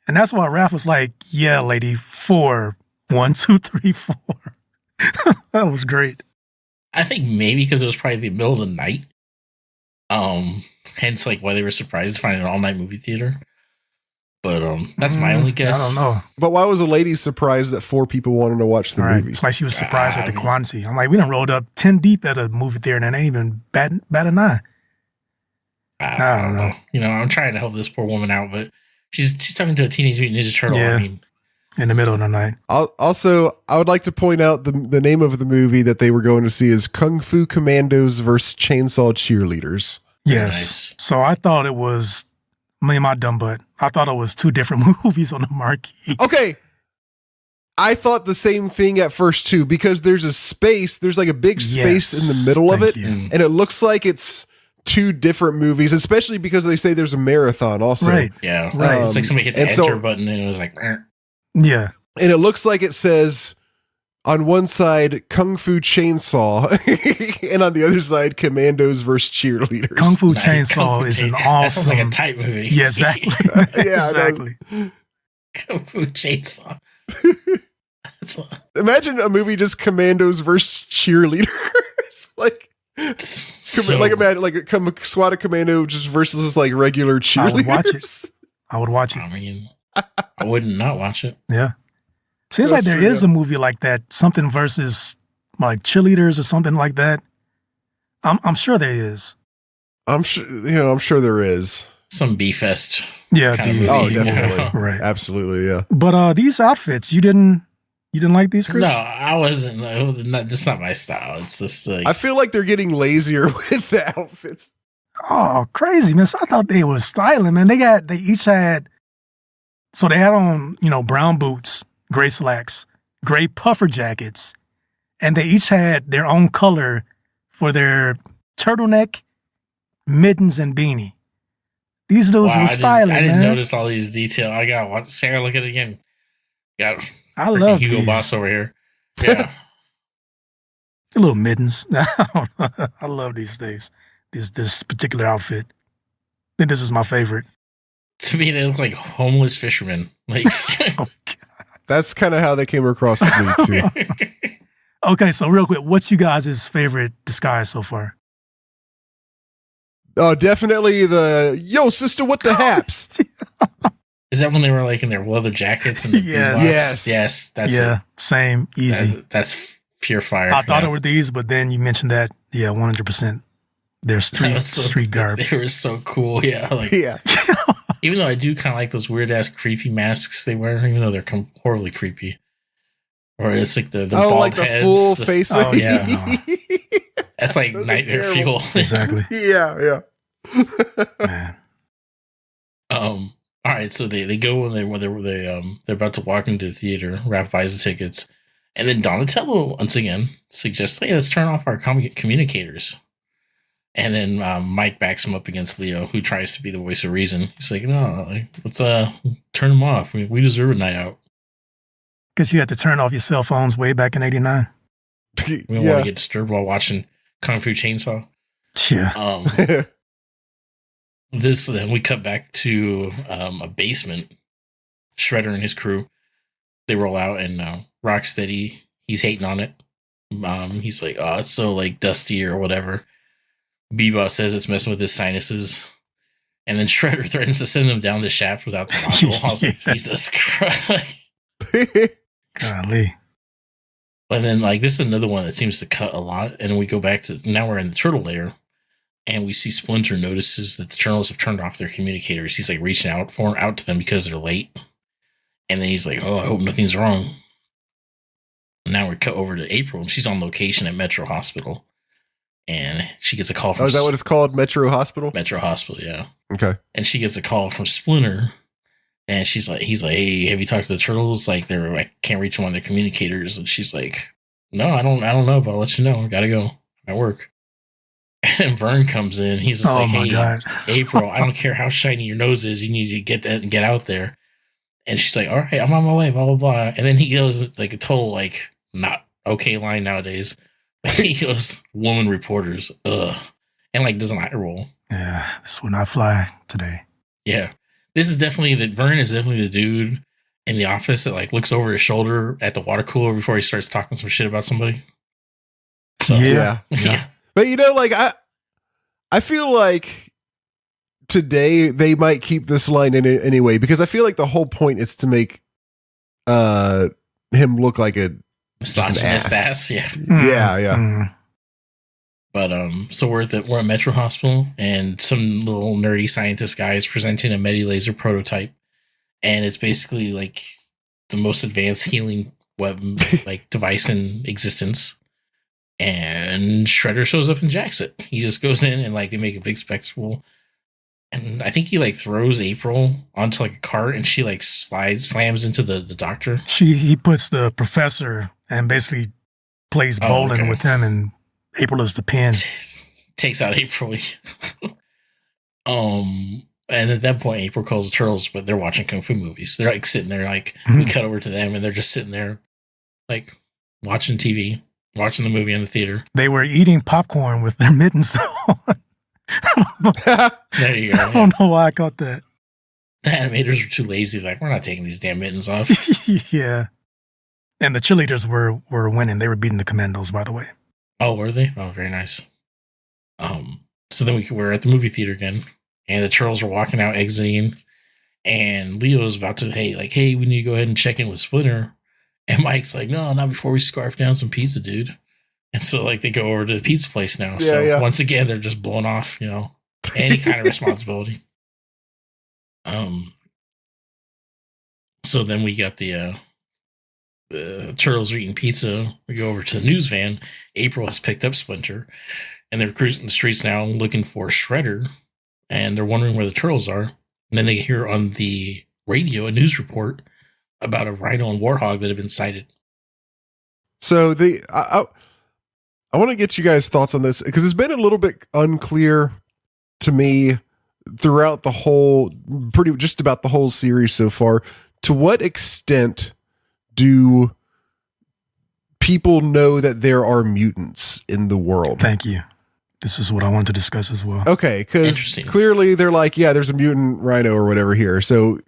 and that's why Raph was like, "Yeah, lady, 4, 1, 2, 3, 4." That was great.
I think maybe because it was probably the middle of the night. Hence like why they were surprised to find an all-night movie theater. But that's my only guess.
I don't know.
But why was a lady surprised that 4 people wanted to watch the movie?
It's like she was surprised at the quantity. I'm like, we done rolled up 10 deep at a movie theater and ain't even bat an eye.
I don't know. You know, I'm trying to help this poor woman out, but she's talking to a Teenage Mutant Ninja Turtle.
Yeah.
I mean,
In the middle of the night.
Also, I would like to point out the name of the movie that they were going to see is Kung Fu Commandos vs. Chainsaw Cheerleaders.
Yes.
Nice.
So I thought it was, my dumb butt, I thought it was 2 different movies on the marquee.
Okay. I thought the same thing at first too, because there's like a big space in the middle of it, and it looks like it's 2 different movies, especially because they say there's a marathon also.
Right.
Yeah.
Right.
It's like somebody hit the enter button and it was like,
Yeah.
And it looks like it says on one side Kung Fu Chainsaw and on the other side Commandos vs. Cheerleaders.
Kung Fu
Nice.
Chainsaw
Kung Fu
is an
That
awesome.
sounds like a type movie.
Yeah, exactly.
Yeah,
exactly.
Kung Fu Chainsaw.
Imagine a movie just Commandos versus Cheerleaders. Like imagine like a squad of commando just versus like regular cheerleaders.
I would watch it.
I mean, I wouldn't not watch it.
Yeah. Seems
That's
like there
true,
is
yeah.
a movie like that, something versus like cheerleaders or something like that. I'm sure there is.
I'm sure there is.
Some B-fest
Yeah,
kind of
B.
movie.
Oh,
you know?
definitely.
Right.
Absolutely, yeah.
But these outfits, you didn't like these, Chris?
No, I wasn't. It was not, just not my style. It's just like
I feel like they're getting lazier with the outfits.
Oh, crazy, man. So I thought they was styling, man. They each had, so they had on, brown boots, gray slacks, gray puffer jackets, and they each had their own color for their turtleneck, mittens, and beanie. These dudes
wow,
were styling,
I didn't
man.
notice all these details. I gotta watch Sarah look at it again. Got
I
freaking
love
Hugo
these.
Boss over here. Yeah.
The little mittens. I love these things. This particular outfit. I think this is my favorite.
To me, they look like homeless fishermen. Like,
That's kind of how they came across to me too.
Okay, so real quick, what's you guys' favorite disguise so far?
Oh, definitely the yo sister, what the haps?
is that when they were like in their leather jackets and the
Yes.
boombox? Yes, that's
yeah,
it.
same, easy.
That's pure fire.
I thought
yeah.
it were these, but then you mentioned that, 100%. They're
That was
street garb.
They were so cool. Yeah, like
Yeah.
even though I do kind of like those weird ass creepy masks they wear, even though they're horribly creepy. Or it's like the bald
like the
heads,
full face.
Oh, yeah.
That's like
Those are
nightmare
terrible.
fuel.
Exactly.
Yeah.
Man.
All right, so they go when they're about to walk into the theater. Raph buys the tickets, and then Donatello once again suggests, "Hey, let's turn off our communicators." And then Mike backs him up against Leo, who tries to be the voice of reason. He's like, "No, let's turn them off. We deserve a night out.
Because you had to turn off your cell phones way back in '89.
We don't want to get disturbed while watching Kung Fu Chainsaw."
Yeah.
Then we cut back to a basement. Shredder and his crew, they roll out, and Rocksteady, he's hating on it. He's like, "Oh, it's so like dusty or whatever." Bebop says it's messing with his sinuses, and then Shredder threatens to send him down the shaft without the module. I was like, Jesus Christ!
Golly.
And then like this is another one that seems to cut a lot, and we go back to now we're in the turtle lair. And we see Splinter notices that the turtles have turned off their communicators. He's like reaching out to them because they're late. And then he's like, "Oh, I hope nothing's wrong." And now we cut over to April, and she's on location at Metro Hospital. And she gets a call from
Oh, is that what it's called? Metro Hospital?
Metro Hospital, yeah.
Okay.
And she gets a call from Splinter. And he's like, "Hey, have you talked to the turtles? Like I can't reach one of their communicators." And she's like, "No, I don't know, but I'll let you know. I gotta go. I work." And Vern comes in. He's just like,
my
"Hey,
God.
April, I don't care how shiny your nose is. You need to get that and get out there." And she's like, "All right, I'm on my way, blah, blah, blah." And then he goes like a total, like, not okay line nowadays. He goes, "Woman reporters, ugh." And like does an eye roll.
Yeah, this will not fly today.
Yeah. Vern is definitely the dude in the office that like looks over his shoulder at the water cooler before he starts talking some shit about somebody. So,
Yeah.
yeah.
But like I feel like today they might keep this line in it anyway, because I feel like the whole point is to make him look like a
Misogynist ass. Yeah.
Yeah.
Mm.
But so we're at Metro Hospital, and some little nerdy scientist guy is presenting a Medi-Laser prototype, and it's basically like the most advanced healing weapon like device in existence. And Shredder shows up and jacks it. He just goes in and like they make a big spectacle. And I think he like throws April onto like a cart, and she like slams into the doctor.
He puts the professor and basically plays bowling with him, and April is the pin.
Takes out April. And at that point, April calls the turtles, but they're watching kung fu movies. They're like sitting there, like we cut over to them, and they're just sitting there, like watching TV, watching the movie in the theater.
They were eating popcorn with their mittens on.
There you go.
I don't know why I caught that.
The animators were too lazy. Like, we're not taking these damn mittens off.
Yeah. And the cheerleaders were winning. They were beating the commandos, by the way.
Oh, were they? Oh, very nice. So then we're at the movie theater again, and the turtles are walking out, exiting, and Leo's about to, hey, we need to go ahead and check in with Splinter. And Mike's like, no, not before we scarf down some pizza, dude. And so like they go over to the pizza place now. Once again, they're just blowing off, any kind of responsibility. So then we got the turtles are eating pizza. We go over to the news van. April has picked up Splinter, and they're cruising the streets now looking for Shredder, and they're wondering where the turtles are. And then they hear on the radio a news report about a rhino and warthog that have been sighted.
So I want to get you guys' thoughts on this, because it's been a little bit unclear to me throughout just about the whole series so far. To what extent do people know that there are mutants in the world?
Thank you. This is what I wanted to discuss as well.
Okay, because clearly they're like, yeah, there's a mutant rhino or whatever here. So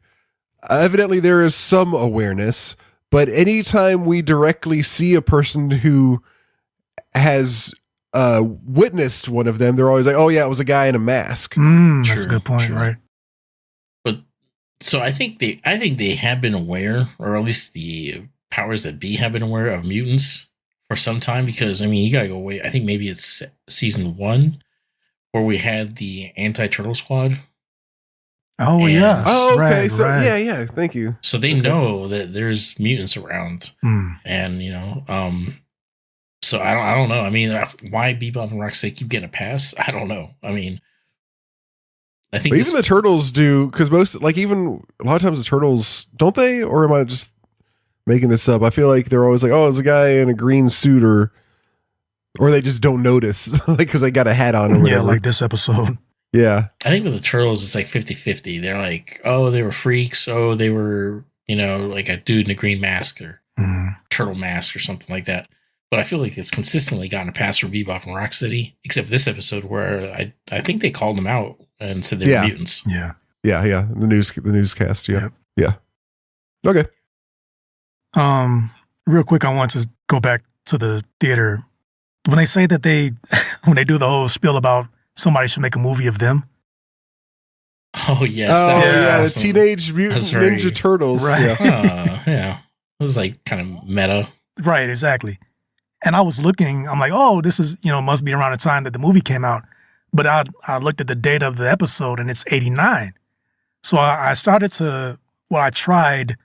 evidently there is some awareness, but anytime we directly see a person who has witnessed one of them, they're always like, oh yeah, it was a guy in a mask.
That's a good point, right?
But so I think they have been aware, or at least the powers that be have been aware of mutants for some time, because I mean, you gotta go wait. I think maybe it's season 1 where we had the anti-turtle squad.
Oh yeah.
Oh okay. Yeah. Thank you.
So they know that there's mutants around, and so I don't know. I mean, why Bebop and Rocksteady keep getting a pass? I don't know. I mean, I think
even the turtles do, because even a lot of times the turtles, don't they? Or am I just making this up? I feel like they're always like, oh, it's a guy in a green suit, or they just don't notice, like, because they got a hat on. Or whatever.
Yeah, like this episode.
Yeah.
I think with the turtles, it's like 50-50. They're like, oh, they were freaks. Oh, they were, like a dude in a green mask or turtle mask or something like that. But I feel like it's consistently gotten a pass for Bebop and Rocksteady, except this episode where I think they called them out and said they were mutants.
Yeah.
The newscast. Yeah. Yep. Yeah. Okay.
Real quick, I want to go back to the theater. When they say that when they do the whole spiel about somebody should make a movie of them.
Oh yes.
The Teenage Mutant Ninja Turtles.
Right.
Yeah. It was like kind of meta.
Right, exactly. And I was looking, I'm like, oh, this is, must be around the time that the movie came out. But I looked at the date of the episode and it's 89. So I tried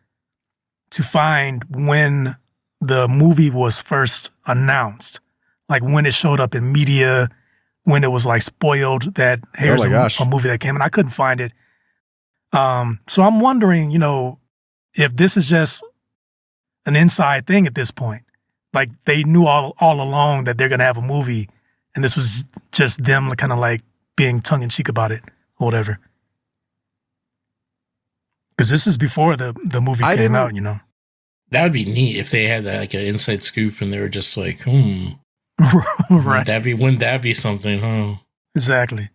to find when the movie was first announced, like when it showed up in media, when it was like spoiled that here's a movie that came, and I couldn't find it. So I'm wondering, if this is just an inside thing at this point. Like they knew all along that they're going to have a movie, and this was just them kind of like being tongue in cheek about it or whatever. Because this is before the movie came out,
That would be neat if they had that, like an inside scoop, and they were just like,
right.
Wouldn't that be something, huh?
Exactly.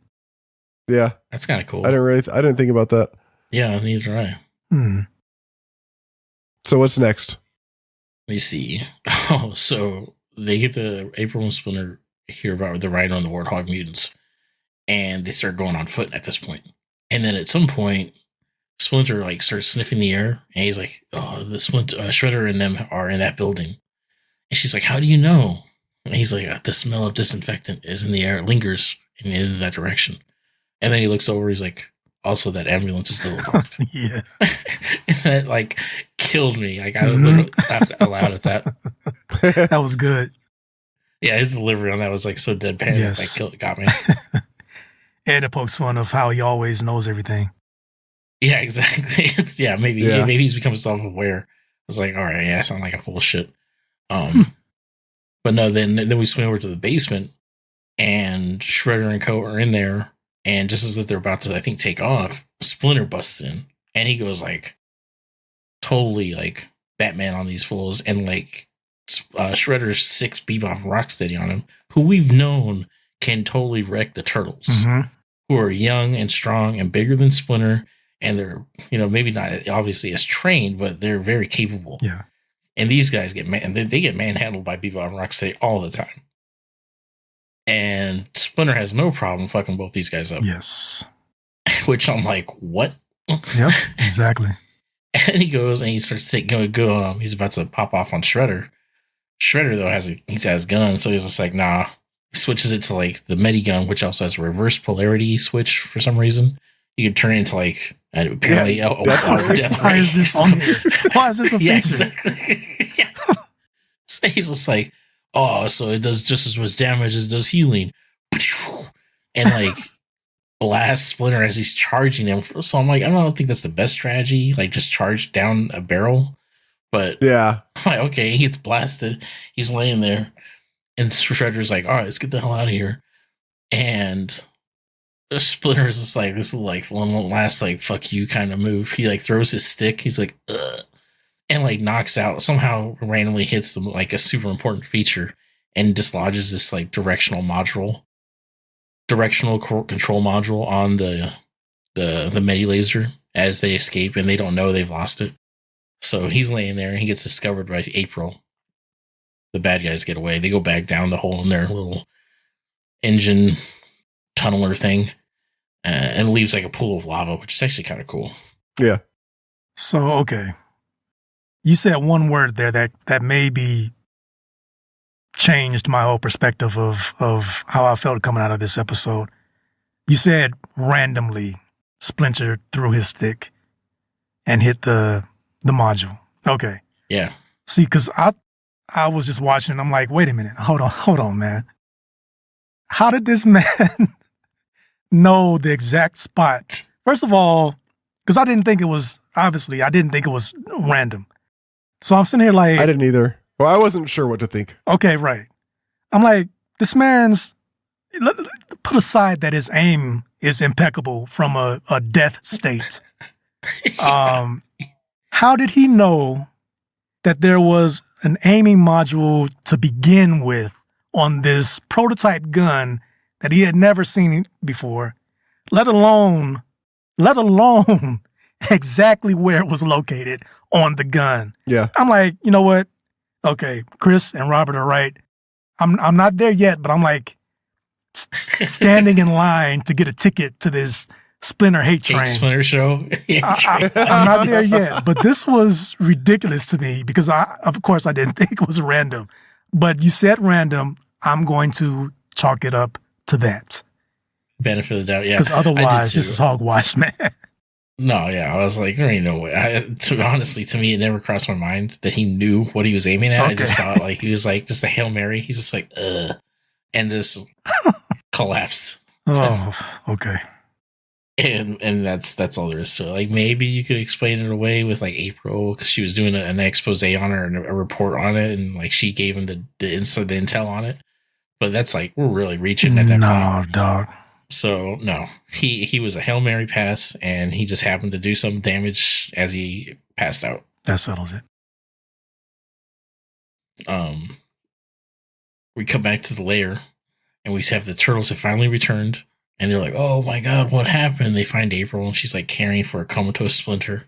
Yeah.
That's kind of cool.
I didn't think about that.
Yeah, neither did I.
So what's next?
Let me see. Oh, so they get the April and Splinter hear about the Rhino and the Warthog mutants, and they start going on foot at this point. And then at some point, Splinter like starts sniffing the air, and he's like, "Oh, the Shredder and them are in that building." And she's like, "How do you know?" And he's like, "The smell of disinfectant is in the air, it lingers in that direction." And then he looks over, he's like, "Also, that ambulance is still parked."
Yeah.
And that like killed me. Like I literally laughed out loud at that.
That was good.
Yeah, his delivery on that was like so deadpan.
Yes.
That got me.
And it pokes fun of how he always knows everything.
Yeah, exactly. Maybe he's become self-aware. I was like, all right, I sound like a full of shit. But no, then we swing over to the basement, and Shredder and Co are in there, and just as they're about to, I think, take off, Splinter busts in, and he goes like totally like Batman on these fools, and like Shredder's 6 Bebop and Rocksteady on him, who we've known can totally wreck the Turtles, who are young and strong and bigger than Splinter, and they're, maybe not obviously as trained, but they're very capable.
Yeah. And
these guys get they get manhandled by Bebop and Rocksteady all the time. And Splinter has no problem fucking both these guys up.
Yes.
Which I'm like, what?
Yep, exactly.
And he goes and he starts taking go. He's about to pop off on Shredder. Shredder though has a gun, so he's just like, nah. He switches it to like the Medi gun, which also has a reverse polarity switch for some reason. You can turn it into like apparently death
Why is this on here? Why is this a feature?
Yeah, exactly. Yeah. So he's just like, oh, so it does just as much damage as it does healing, and like blast Splinter as he's charging him. So I'm like, I don't think that's the best strategy. Like just charge down a barrel. But
yeah,
I'm like, okay, he gets blasted. He's laying there. And Shredder's like, all right, let's get the hell out of here. And Splinter's just like, this is like one last like fuck you kind of move. He like throws his stick. He's like, ugh, and like knocks out, somehow randomly hits them like a super important feature and dislodges this like directional control module on the Medi laser as they escape, and they don't know they've lost it. So he's laying there and he gets discovered by April. The bad guys get away. They go back down the hole in their little engine tunneler thing and leaves like a pool of lava, which is actually kind of cool.
Yeah.
So, okay. You said one word there that maybe changed my whole perspective of how I felt coming out of this episode. You said randomly Splinter threw his stick and hit the module. Okay.
Yeah.
See, because I was just watching and I'm like, wait a minute. Hold on, man. How did this man know the exact spot? First of all, because I didn't think it was random. So I'm sitting here like...
I didn't either. Well, I wasn't sure what to think.
Okay, right. I'm like, this man's... Put aside that his aim is impeccable from a death state. How did he know that there was an aiming module to begin with on this prototype gun that he had never seen before, let alone exactly where it was located on the gun?
Yeah.
I'm like, you know what? Okay, Chris and Robert are right. I'm not there yet, but I'm like standing in line to get a ticket to this Splinter hate train.
Splinter show.
I'm not there yet, but this was ridiculous to me because of course I didn't think it was random, but you said random. I'm going to chalk it up to that.
Benefit of the doubt. Yeah.
Because otherwise this is hogwash, man.
No, yeah. I was like, there ain't no way. Honestly, to me, it never crossed my mind that he knew what he was aiming at. Okay. I just saw it like, he was like, just a Hail Mary. He's just like, and just collapsed.
Oh, okay.
And that's all there is to it. Like maybe you could explain it away with like April because she was doing an expose on it and a report on it, and like she gave him the intel on it. But that's like we're really reaching at that point.
No, dog.
So no, he was a Hail Mary pass, and he just happened to do some damage as he passed out.
That settles it.
We come back to the lair, and we have the turtles have finally returned. And they're like, oh my God, what happened? They find April and she's like caring for a comatose Splinter.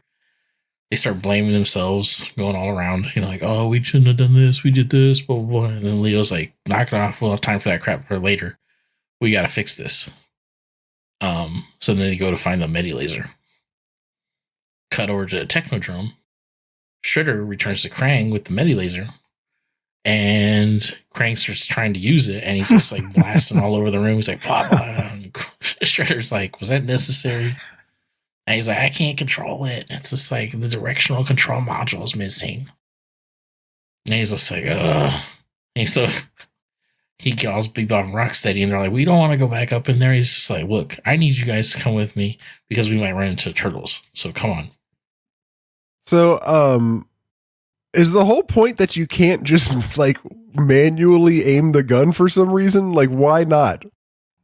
They start blaming themselves, going all around, like, oh, we shouldn't have done this. We did this, blah, blah, blah. And then Leo's like, knock it off. We'll have time for that crap for later. We got to fix this. So then they go to find the Medi laser. Cut over to the Technodrome. Shredder returns to Krang with the Medi laser. And Krang starts trying to use it, and he's just like blasting all over the room. He's like, blah, blah. And Shredder's like, was that necessary? And he's like, I can't control it. It's just like the directional control module is missing. And he's just like, ugh. And so he calls Bebop and Rocksteady, and they're like, we don't want to go back up in there. He's just like, look, I need you guys to come with me because we might run into turtles. So come on.
So, is the whole point that you can't just like manually aim the gun for some reason? Like, why not?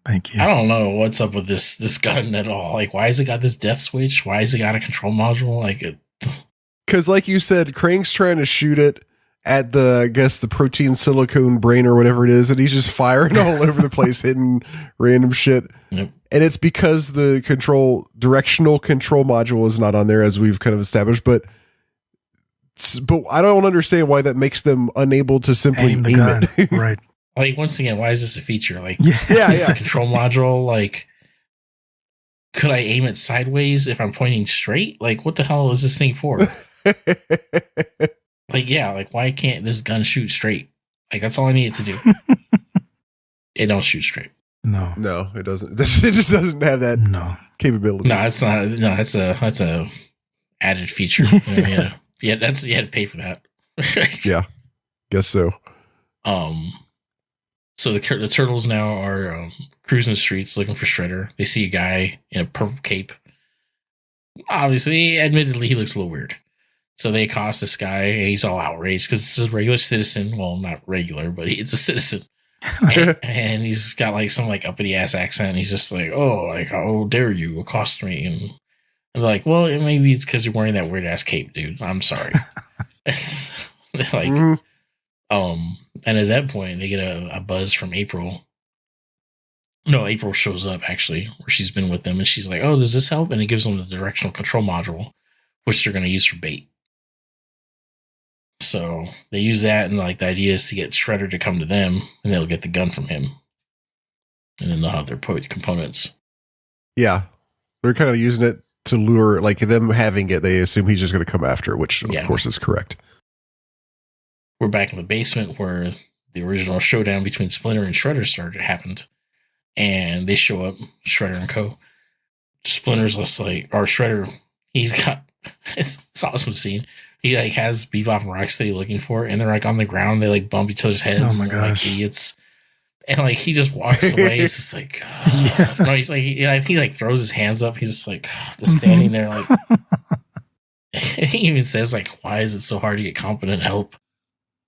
Thank you.
I don't know what's up with this gun at all. Like, why has it got this death switch? Why has it got a control module? Like it,
because like you said, Krang's trying to shoot it at the protein silicone brain or whatever it is, and he's just firing all over the place, hitting random shit.
Yep.
And it's because the directional control module is not on there, as we've kind of established, but I don't understand why that makes them unable to simply aim it.
Right.
Like, once again, why is this a feature? Like,
yeah.
the control module, like, could I aim it sideways if I'm pointing straight? Like, what the hell is this thing for? Like, yeah, like, why can't this gun shoot straight? Like, that's all I need it to do. It don't shoot straight.
No.
No, it doesn't. It just doesn't have that capability.
No, it's not. No, that's a added feature. You had to pay for that.
Yeah, guess so.
So the turtles now are cruising the streets looking for Shredder. They see a guy in a purple cape. Obviously, admittedly, he looks a little weird. So they accost this guy, and he's all outraged because it's a regular citizen. Well, not regular, but it's a citizen. And he's got like some like uppity ass accent. And he's just like, "Oh, like how dare you accost me?" And they're like, "Well, maybe it's because you're wearing that weird ass cape, dude. I'm sorry." It's like, and at that point, they get a buzz from April. No, April shows up actually, where she's been with them, and she's like, "Oh, does this help?" And it gives them the directional control module, which they're going to use for bait. So they use that, and like the idea is to get Shredder to come to them, and they'll get the gun from him, and then they'll have their components.
Yeah, they're kind of using it to lure, like them having it. They assume he's just going to come after it, which of course is correct.
We're back in the basement where the original showdown between Splinter and Shredder happened, and they show up, Shredder and co. Splinter's just like, or Shredder, he's got it's awesome scene. He like has Bebop and Rocksteady looking for it, and they're like on the ground. They like bump each other's heads.
Oh my gosh!
Like idiots. And like he just walks away. He's just like, no. He's like he like throws his hands up. He's just like just standing there. Like he even says like, "Why is it so hard to get competent help?"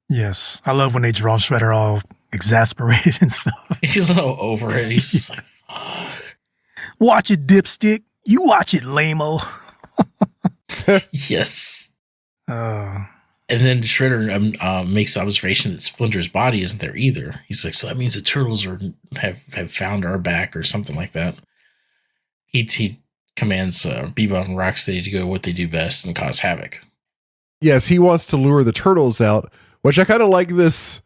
Yes, I love when they draw Shredder all exasperated and stuff.
He's so over it. He's just like, "Fuck,
watch it, dipstick. You watch it, lame-o."
Yes. And then Shredder makes the observation that Splinter's body isn't there either. He's like, so that means the turtles have found our back or something like that. He commands Bebop and Rocksteady to go what they do best and cause havoc.
Yes, he wants to lure the turtles out, which I kind of like this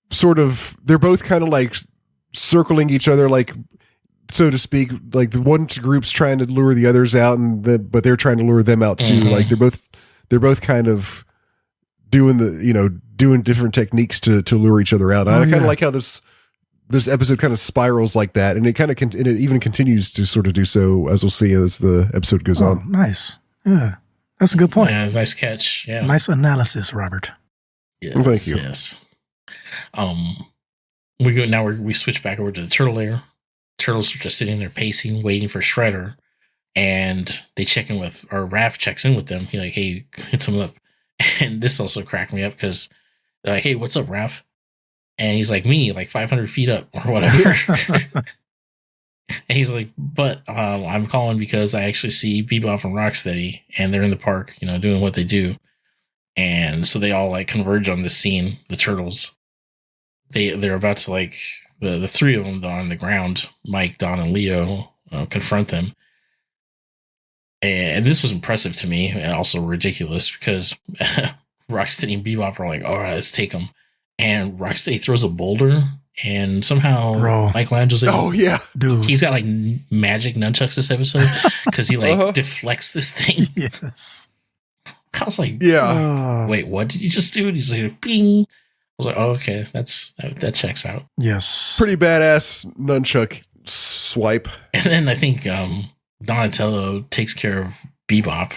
sort of, they're both kind of like circling each other, like, so to speak, like the one group's trying to lure the others out, but they're trying to lure them out too. Mm-hmm. Like they're both kind of doing different techniques to lure each other out. I kind of like how this episode kind of spirals like that, and it kind of it even continues to sort of do so, as we'll see as the episode goes on.
Nice, yeah, that's a good point.
Yeah, nice catch. Yeah,
nice analysis, Robert.
Yes,
well, thank you.
Yes. We switch back over to the turtle lair. Turtles are just sitting there pacing, waiting for Shredder, and they check in with, or Raph checks in with them. He like, hey, hits him up. And this also cracked me up because they're like, hey, what's up, Raph? And he's like, me, like 500 feet up or whatever. And he's like, but I'm calling because I actually see Bebop and Rocksteady, and they're in the park, doing what they do. And so they all like converge on this scene, the turtles. They're about to like, the three of them are on the ground, Mike, Don, and Leo, confront them. And this was impressive to me, and also ridiculous, because Rocksteady and Bebop are like, all right, let's take them. And Rocksteady throws a boulder, and somehow Michelangelo's like,
oh, yeah,
dude.
He's got like magic nunchucks this episode, because he like deflects this thing.
Yes.
I was like,
yeah.
Wait, what did you just do? And he's like, bing. I was like, oh, okay, that checks out.
Yes.
Pretty badass nunchuck swipe.
And then I think Donatello takes care of Bebop.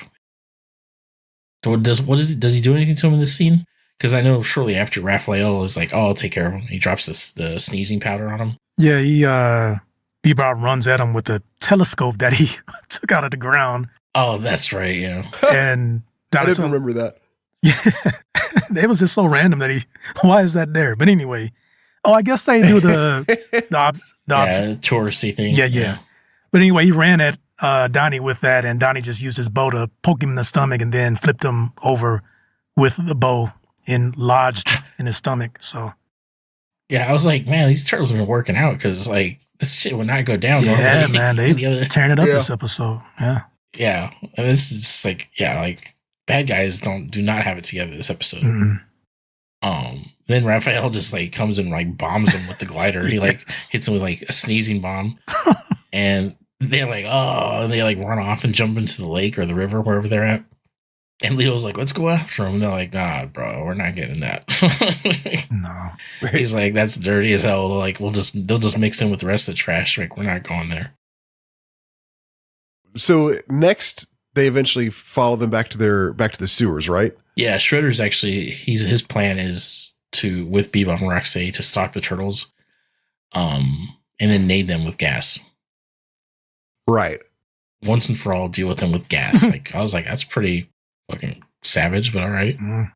Does he do anything to him in this scene? Because I know shortly after Raphael is like, oh, I'll take care of him. He drops the sneezing powder on him.
Yeah, Bebop runs at him with a telescope that he took out of the ground.
Oh, that's right, yeah.
And
I didn't remember that.
Yeah, it was just so random that why is that there? But anyway, I guess they do the
touristy thing.
Yeah. But anyway, he ran at Donnie with that, and Donnie just used his bow to poke him in the stomach and then flipped him over with the bow lodged in his stomach. So,
yeah, I was like, man, these turtles have been working out, because like this shit would not go down.
Yeah, man, they tearing it up this episode.
Yeah, and this is like, like bad guys do not have it together this episode.
Mm-hmm.
Then Raphael just like comes and like bombs him with the glider. He like hits him with like a sneezing bomb, and they're like, oh, and they like run off and jump into the lake or the river, wherever they're at. And Leo's like, let's go after him. And they're like, nah, bro, we're not getting that.
No.
He's like, that's dirty as hell. They're like, they'll just mix in with the rest of the trash. Like, we're not going there.
So next, they eventually follow them back to the sewers, right?
Yeah, Shredder's actually his plan is to, with Bebop and Rocksteady, to stalk the turtles, and then nade them with gas.
Right.
Once and for all, deal with them with gas. Like, I was like, that's pretty fucking savage, but all right.
Mm.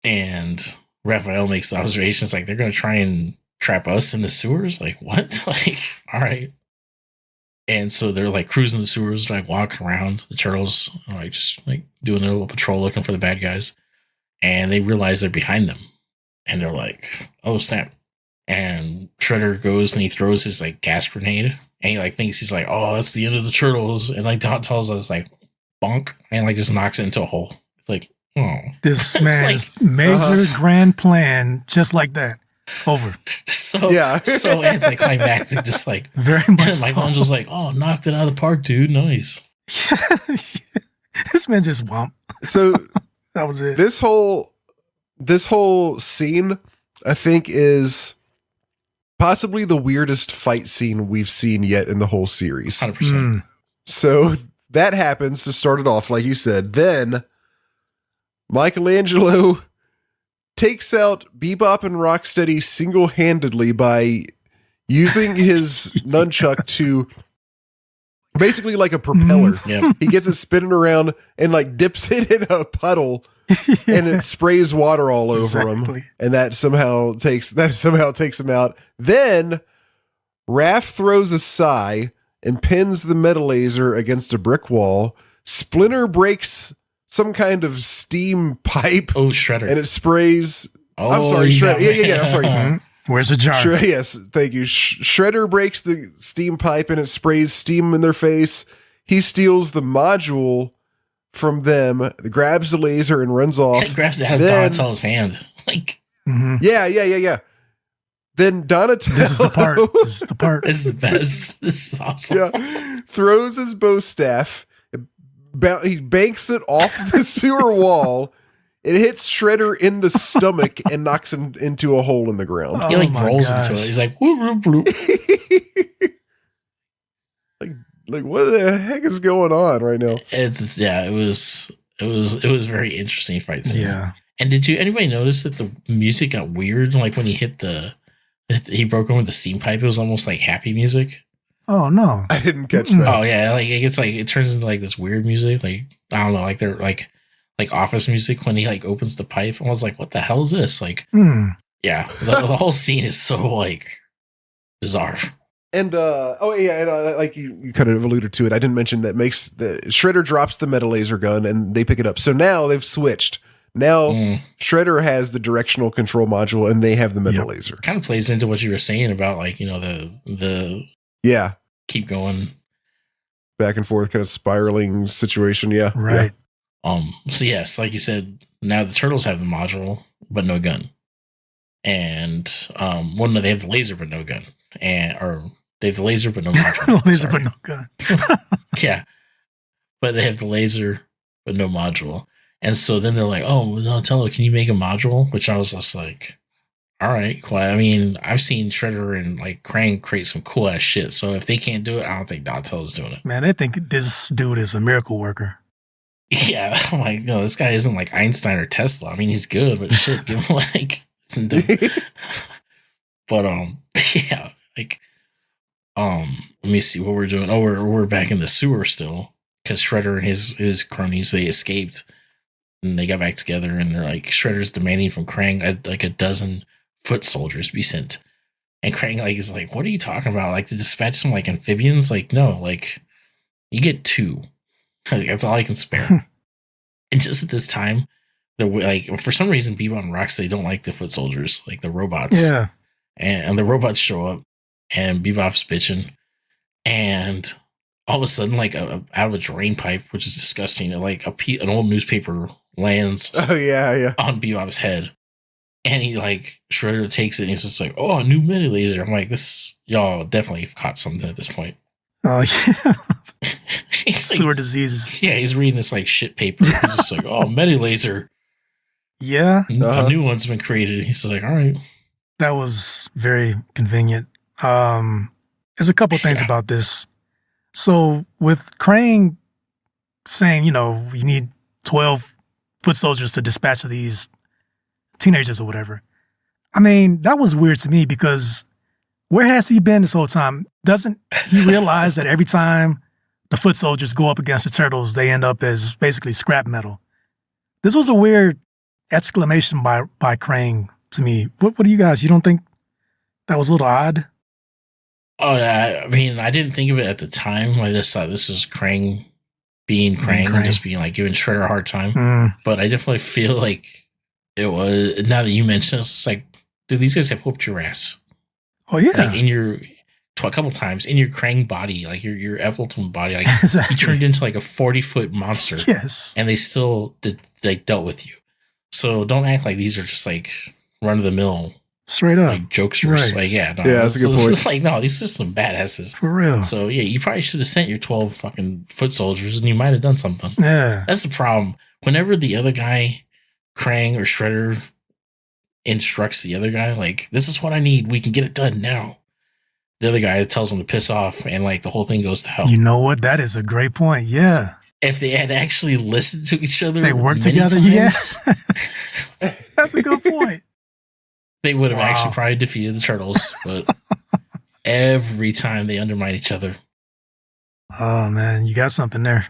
And Raphael makes the observations like, they're gonna try and trap us in the sewers. Like, what? Like, all right. And so they're like cruising the sewers, like walking around. The turtles are like just like doing their little patrol looking for the bad guys. And they realize they're behind them. And they're like, oh snap. And Shredder goes and he throws his like gas grenade. And he like thinks he's like, oh, that's the end of the turtles. And like Dot tells us like bonk and like just knocks it into a hole. It's like, oh.
This man's major grand plan, just like that. Over.
So anticlimactic, just like
very much.
And Michelangelo's like, oh, knocked it out of the park, dude. Nice.
This man just womp.
So
that was it.
This whole scene, I think, is possibly the weirdest fight scene we've seen yet in the whole series.
100%.
So that happens to start it off, like you said. Then Michelangelo takes out Bebop and Rocksteady single-handedly by using his nunchuck to basically like a propeller.
Yep.
He gets it spinning around and like dips it in a puddle and it sprays water all over him. And that somehow takes him out. Then Raph throws a sigh and pins the metal laser against a brick wall. Splinter breaks some kind of steam pipe.
Oh, Shredder.
And it sprays.
Oh,
I'm sorry, Shredder. Yeah, I'm sorry.
Mm-hmm. Where's the jar?
Yes, thank you. Shredder breaks the steam pipe and it sprays steam in their face. He steals the module from them, grabs the laser and runs off.
He grabs it out of Donatello's hand. Like,
Yeah. Then Donatello.
This is the part. This
is the best. This is awesome.
Yeah. Throws his bow staff. He banks it off the sewer wall. It hits Shredder in the stomach and knocks him into a hole in the ground.
He like rolls into it. He's like, whoop, whoop, whoop.
like what the heck is going on right now?
It was very interesting fight scene.
Yeah.
And did anybody notice that the music got weird? Like when he broke on with the steam pipe, it was almost like happy music.
Oh no,
I didn't catch that.
Oh yeah, like it turns into like this weird music. Like I don't know, like they're like office music when he like opens the pipe. I was like, what the hell is this? Like, yeah, the whole scene is so like bizarre.
And like you kind of alluded to it. I didn't mention that Shredder drops the metal laser gun and they pick it up. So now they've switched. Now Shredder has the directional control module and they have the metal laser.
Kind of plays into what you were saying about like, you know, the keep going
back and forth kind of spiraling situation. Yeah.
Right.
Yeah. So yes, like you said, now the turtles have the module, but no gun. And no, they have the laser, but no gun. Or they have the laser, but no module.
Laser, but no gun.
Yeah. But they have the laser, but no module. And so then they're like, oh, Donatello, can you make a module? Which I was just like, all right, cool. I mean, I've seen Shredder and like Krang create some cool ass shit. So if they can't do it, I don't think Donatello's doing it.
Man, they think this dude is a miracle worker.
Yeah. I'm like, no, this guy isn't like Einstein or Tesla. I mean, he's good, but shit, give him like some But yeah, like let me see what we're doing. Oh, we're back in the sewer still because Shredder and his cronies, they escaped and they got back together and they're like, Shredder's demanding from Krang like a dozen foot soldiers be sent. And Krang like is like, what are you talking about? Like to dispatch some like amphibians? Like, no, like you get 2. Like, that's all I can spare. And just at this time, they're like, for some reason, Bebop and Rocksteady don't like the foot soldiers, like the robots.
Yeah.
And the robots show up and Bebop's bitching. And all of a sudden, like out of a drain pipe, which is disgusting, like an old newspaper lands
on
Bebop's head. And he like Shredder takes it and he's just like, oh, a new mini laser. I'm like, y'all definitely have caught something at this point.
Yeah.
He's like,
Sewer diseases.
yeah, he's reading this like shit paper. He's just like, oh, Medilaser.
Yeah,
A new one's been created. He's like, all right.
that was very convenient. There's a couple things about this. So with Krang saying, you need 12 foot soldiers to dispatch of these teenagers or whatever. I mean, that was weird to me because where has he been this whole time? Doesn't he realize that every time the foot soldiers go up against the turtles, they end up as basically scrap metal? This was a weird exclamation by Krang to me. What do you guys? You don't think that was a little odd?
Oh, yeah. I mean, I didn't think of it at the time. I just thought this was Krang being Krang and just being like giving Shredder a hard time. But I definitely feel like it was, now that you mention it, it's like, dude, these guys have whooped your ass.
Oh, yeah.
Like in your, a couple times in your Krang body, like your Appleton body, like
Exactly.
you turned into like a 40-foot monster.
Yes.
And they still dealt with you. So don't act like these are just like run of the mill.
Straight up.
Like jokesters.
Right.
Like, yeah. No,
yeah, that's a good point.
It's like, no, these are some badasses.
For real.
So, yeah, you probably should have sent your 12 fucking foot soldiers and you might have done something.
Yeah.
That's the problem. Whenever the other guy, Krang or Shredder, instructs the other guy, like, this is what I need. We can get it done now. The other guy tells him to piss off and, like, the whole thing goes to hell.
You know what? That is a great point. Yeah.
If they had actually listened to each other,
they worked together.
Times,
Yes. That's a good point.
They would have actually probably defeated the turtles, but every time they undermine each other.
Oh man, you got something there.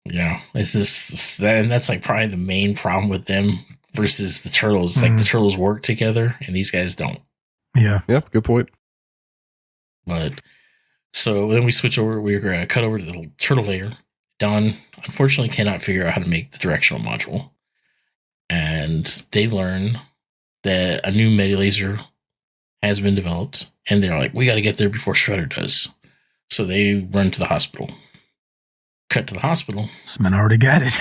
Yeah, it's this, and that's like probably the main problem with them versus the turtles. Like the turtles work together, and these guys don't.
Yeah.
Yep. Good point.
But so then we switch over. We're cut over to the turtle layer. Don unfortunately cannot figure out how to make the directional module, and they learn that a new Medilaser has been developed, and they're like, we got to get there before Shredder does. So they run to the hospital. Cut to the hospital.
This man already got it.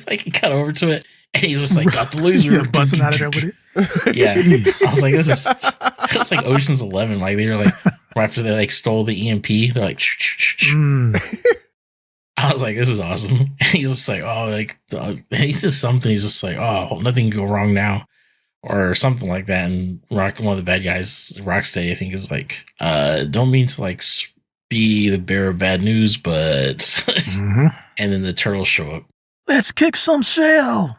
Like he cut over to it, and he's just like, got the laser.
Yeah, busting out of there with it.
Yeah. I was like, it's like Ocean's 11. Like they were like, after they like stole the EMP, they're like, I was like, this is awesome. And he's just like, oh, like, he says something. He's just like, oh, nothing can go wrong now, or something like that. And one of the bad guys, Rocksteady, I think, is like, don't mean to like be the bearer of bad news, but. And then the turtles show up.
Let's kick some shell.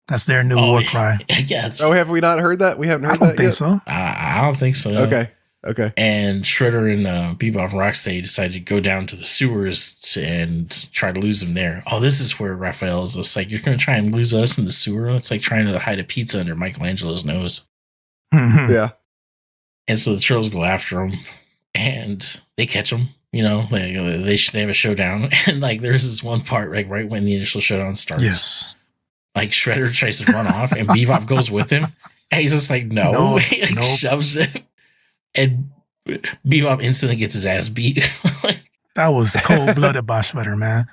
That's their new war cry.
Yeah.
Oh, have we not heard that? We haven't heard
I
that
don't think so.
I don't think so. No.
Okay.
And Shredder and Bebop and Rocksteady decide to go down to the sewers and try to lose them there. Oh, this is where Raphael is just like, you're going to try and lose us in the sewer? It's like trying to hide a pizza under Michelangelo's nose.
Yeah.
And so the turtles go after him, and they catch him. You know, they have a showdown. And like there's this one part, like right when the initial showdown starts.
Yes.
Like Shredder tries to run off, and Bebop goes with him. And he's just like, no. He like shoves him. And Bebop instantly gets his ass beat.
That was cold-blooded by Shredder, man.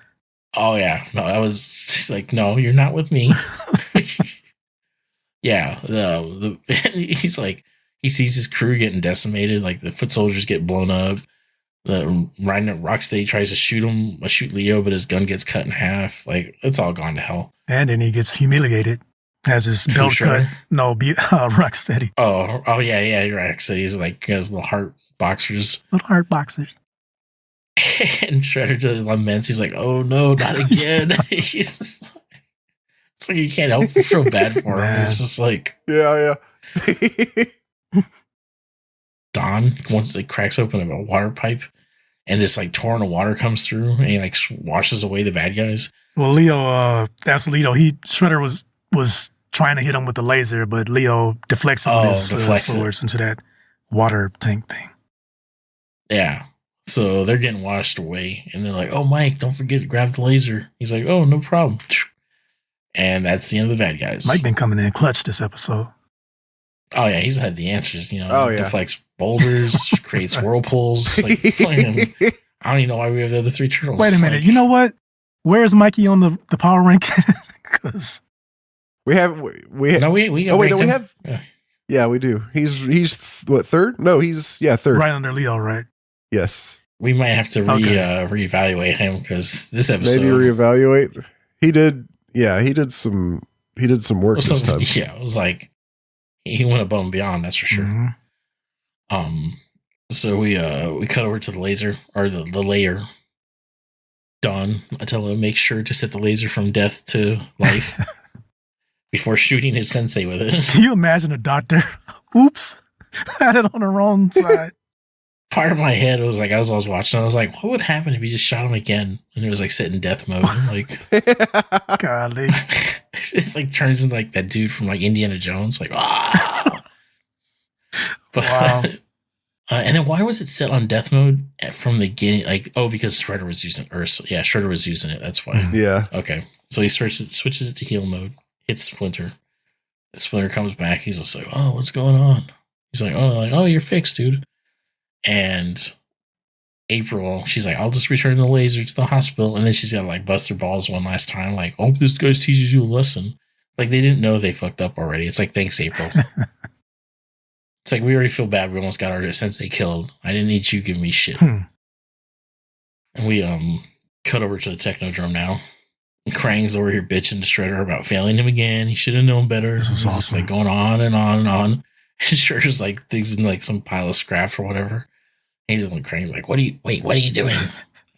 Oh, yeah. No, that was just like, no, you're not with me. Yeah. He's like, he sees his crew getting decimated. Like the foot soldiers get blown up. The Rocksteady tries to shoot Leo, but his gun gets cut in half. Like, it's all gone to hell.
And then he gets humiliated. Has his belt cut. No, Rocksteady.
Oh, yeah, Rocksteady's like, has little heart boxers.
Little heart boxers.
And Shredder just laments. He's like, oh no, not again. It's like you can't help but feel bad for him. It's just like,
yeah.
Don once it cracks open a water pipe, and this like torrent of water comes through, and he like washes away the bad guys.
Well, Leo, that's Leo. Shredder was trying to hit him with the laser, but Leo deflects him with his swords into that water tank thing.
Yeah. So they're getting washed away, and they're like, oh, Mike, don't forget to grab the laser. He's like, oh, no problem. And that's the end of the bad guys.
Mike been coming in clutch this episode.
Oh, yeah, he's had the answers, you know.
Oh, yeah.
Deflects boulders, creates whirlpools. Like, I don't even know why we have the other three turtles.
Wait a minute. You know what? Where's Mikey on the power ranking? Because
we have.
No, we
have. Yeah, we do. He's what, third? No, he's third.
Right under Leo, right?
Yes.
We might have to reevaluate him because this episode
Maybe reevaluate. He did. Yeah, he did some work this time.
Yeah, it was like he went above and beyond. That's for sure.
Mm-hmm.
So we cut over to the laser or the layer. Don Atello makes sure to set the laser from death to life before shooting his sensei with it.
Can you imagine a doctor? Oops, had it on the wrong side.
Part of my head was like, as I was watching, I was like, what would happen if he just shot him again and it was like set in death mode? Like,
golly,
it's like turns into like that dude from like Indiana Jones, like ah. But,
wow.
And then why was it set on death mode from the beginning? Like, oh, because Shredder was using Shredder was using it. That's why.
Yeah.
Okay. So he switches it to heal mode, hits Splinter. Splinter comes back. He's just like, oh, what's going on? He's like, oh, you're fixed, dude. And April, she's like, I'll just return the laser to the hospital. And then she's got to like bust her balls one last time. Like, oh, this guy teaches you a lesson. Like, they didn't know they fucked up already. It's like, thanks, April. It's like, we already feel bad. We almost got our sensei killed. I didn't need you giving me shit. And we cut over to the Technodrome now. And Krang's over here bitching to Shredder about failing him again. He should have known better.
This was
He's
awesome.
just like going on and on and on. And Shredder's like digs in like some pile of scrap or whatever. And he's like, Krang's like, what are you doing?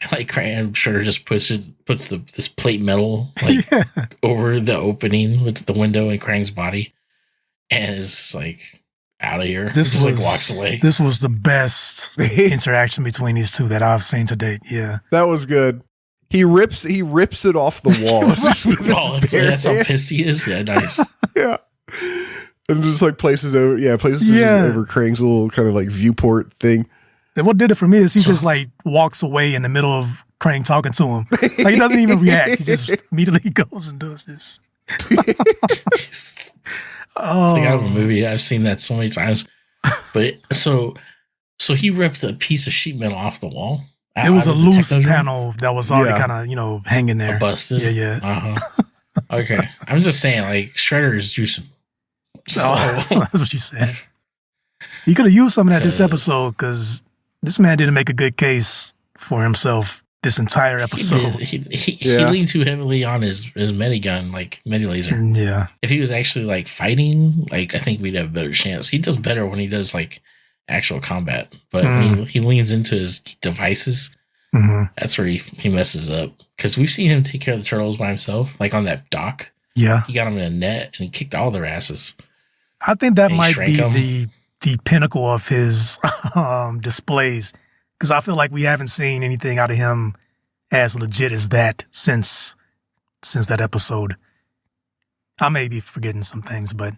And like Shredder just puts this plate metal like over the opening with the window in Krang's body. And is like out of here.
This
just
was,
like walks away.
This was the best interaction between these two that I've seen to date. Yeah.
That was good. He rips it off the wall.
That's how pissed he is. Yeah, nice.
Yeah. And just like places over Krang's little kind of like viewport thing.
And what did it for me is he just like walks away in the middle of Krang talking to him. Like he doesn't even react. He just immediately goes and does this.
It's like out of a movie. I've seen that so many times. But so he ripped a piece of sheet metal off the wall.
It was a loose panel that was already kind of, hanging there.
Busted.
Yeah.
Uh-huh. Okay. I'm just saying, like, Shredder is juicing. So
that's what you said. He could have used some of that this episode because this man didn't make a good case for himself this entire episode.
He leaned too heavily on his minigun, like mini laser.
Yeah.
If he was actually like fighting, like I think we'd have a better chance. He does better when he does like actual combat, but when he leans into his devices, that's where he messes up. Because we've seen him take care of the turtles by himself, like on that dock.
Yeah.
He got them in a net and he kicked all their asses.
I think that might be the pinnacle of his displays. Because I feel like we haven't seen anything out of him as legit as that since that episode. I may be forgetting some things, but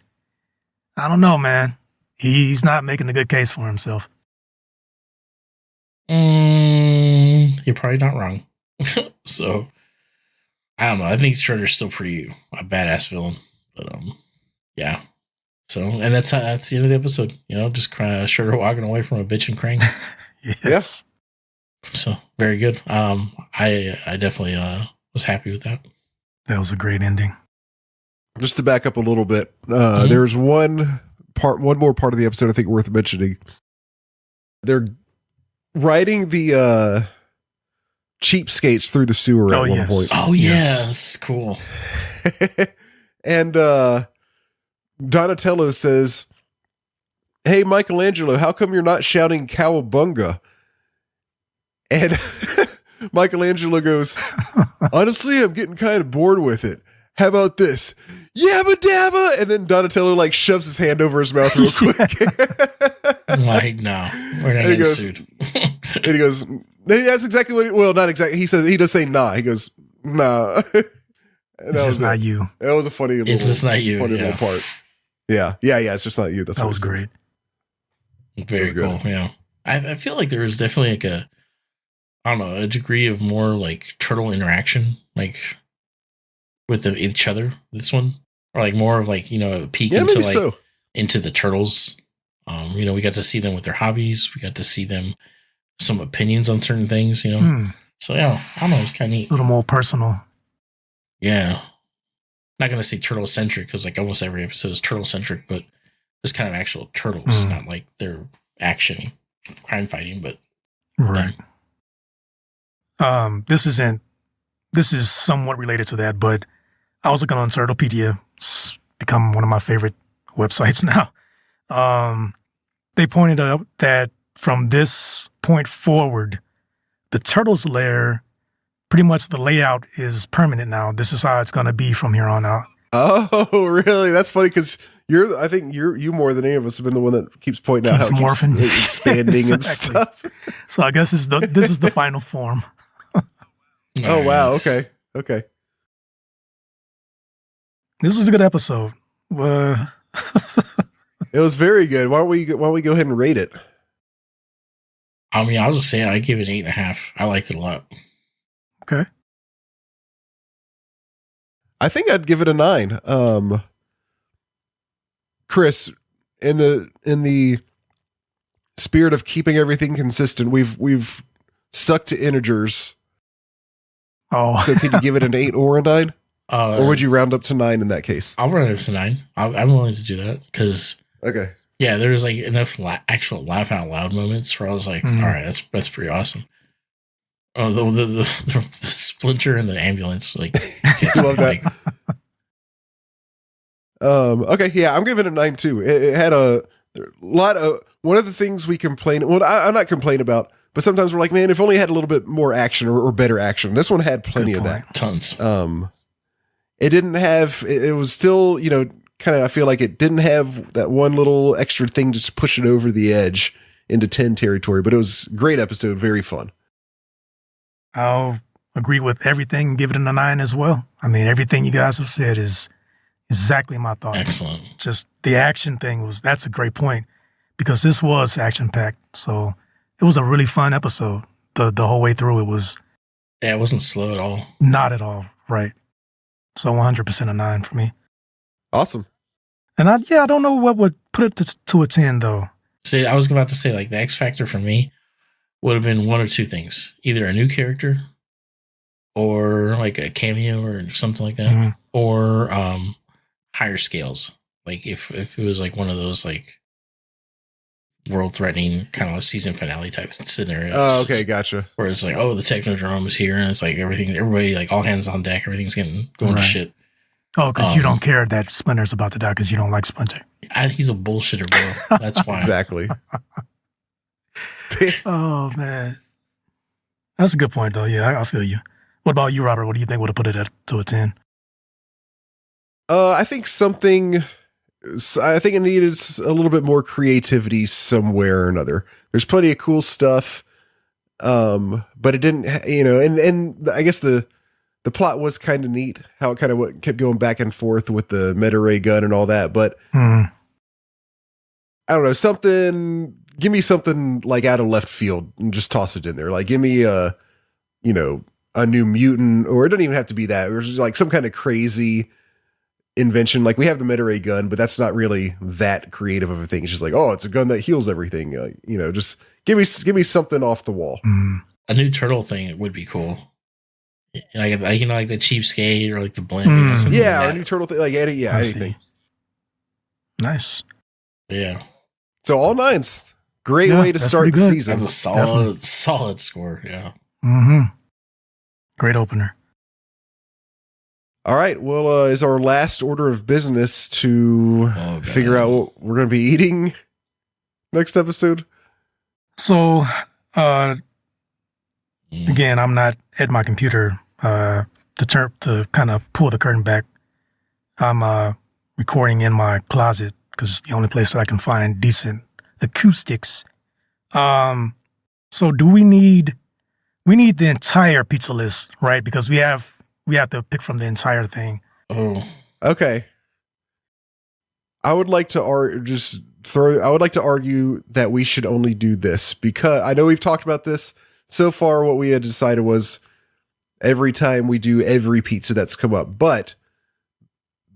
I don't know, man. He's not making a good case for himself.
You're probably not wrong. So, I don't know. I think Shredder's still pretty a badass villain. But, yeah. So, and that's the end of the episode. Just Shredder walking away from a bitch and Krang.
Yes.
So very good. I definitely was happy with that.
That was a great ending.
Just to back up a little bit, there's one more part of the episode I think worth mentioning. They're riding the cheapskates through the sewer at one point.
Oh yeah, this is cool.
And Donatello says, "Hey Michelangelo, how come you're not shouting cowabunga?" And Michelangelo goes, "Honestly, I'm getting kind of bored with it. How about this? Yabba dabba!" And then Donatello like shoves his hand over his mouth real quick.
Like, no, we're not getting sued.
And he goes, "That's exactly what." Well, not exactly. He says, he does say nah. He goes, "Nah."
It's just not you.
That was a funny little.
It's just not you.
Funny little part. Yeah. It's just not you. That
was great.
Very cool. Yeah, I feel like there was definitely like a degree of more like turtle interaction, like with each other. This one, or like more of like a peek into the turtles. We got to see them with their hobbies. We got to see them some opinions on certain things. So yeah, I don't know. It's kind of neat.
A little more personal.
Yeah, not gonna say turtle centric because like almost every episode is turtle centric, but it's kind of actual turtles, not like their action crime fighting, but.
Right. This is somewhat related to that, but I was looking on Turtlepedia. It's become one of my favorite websites now. They pointed out that from this point forward, the Turtles lair, pretty much the layout is permanent now. This is how it's going to be from here on out.
Oh, really? That's funny because I think you more than any of us have been the one that keeps pointing out how it
morphing.
keeps expanding and
Exactly.
stuff.
So I guess this is the final form.
Oh, wow.
Nice.
Okay.
This was a good episode.
It was very good. Why don't we go ahead and rate it?
I mean, I'll just say I give it 8.5. I liked it a lot.
Okay.
I think I'd give it a 9. Chris, in the spirit of keeping everything consistent, we've stuck to integers.
Oh,
So can you give it an 8 or a 9? Or would you round up to 9 in that case?
I'll round it up to 9. I'm willing to do that because
Okay.
yeah, there's like enough actual laugh out loud moments where I was like, all right, that's pretty awesome. Oh, the splinter in the ambulance, like, gets
I love
me,
that.
like,
Okay, yeah, I'm giving it a 9 too. It had a lot of one of the things we complain. Well, I'm not complaining about, but sometimes we're like, man, if only it had a little bit more action or better action. This one had plenty of that.
tons.
It didn't have. It was still, kind of. I feel like it didn't have that one little extra thing just to push it over the edge into 10 territory. But it was a great episode, very fun.
I'll agree with everything and give it a 9 as well. I mean, everything you guys have said is exactly my thoughts.
Excellent.
Just the action thing that's a great point because this was action packed. So it was a really fun episode. The whole way through, it was
Yeah, it wasn't slow at all.
not at all right. So 100% a 9 for me.
Awesome.
And I don't know what would put it to a 10 though.
See, I was about to say, like, the X factor for me would have been one or two things: either a new character, or like a cameo or something like that,
Mm-hmm.
or higher scales. Like if it was like one of those like world threatening kind of a season finale type scenarios.
Oh, okay, gotcha.
Where it's like, oh, the Technodrome is here, and it's like everybody, like all hands on deck, everything's going to shit.
Oh, because you don't care that Splinter's about to die because you don't like Splinter.
He's a bullshitter, bro. That's why.
Exactly.
Oh man, that's a good point though. Yeah, I feel you. What about you, Robert? What do you think would have put it to a 10?
I think it needed a little bit more creativity somewhere or another. There's plenty of cool stuff, but it didn't, and I guess the plot was kind of neat, how it kind of kept going back and forth with the meta ray gun and all that. But I don't know, give me something like out of left field and just toss it in there. Like, give me a new mutant, or it doesn't even have to be that. Or just like some kind of crazy invention. Like, we have the meta ray gun, but that's not really that creative of a thing. It's just like, oh, it's a gun that heals everything. Just give me something off the wall.
A new turtle thing would be cool. Like the cheapskate or like the blimp. Something
Yeah,
like
or a new turtle thing. Like, anything.
Nice.
Yeah.
So all 9s. Great way to start the
good.
season.
That's a solid score. Yeah.
Mm-hmm. Great opener.
All right. Well, is our last order of business to figure out what we're going to be eating next episode?
So, again, I'm not at my computer to kind of pull the curtain back. I'm recording in my closet because it's the only place that I can find decent acoustics. So we need the entire pizza list, right? Because we have to pick from the entire thing.
Oh,
okay. I would like to argue that we should only do this because I know we've talked about this so far. What we had decided was every time we do every pizza that's come up, but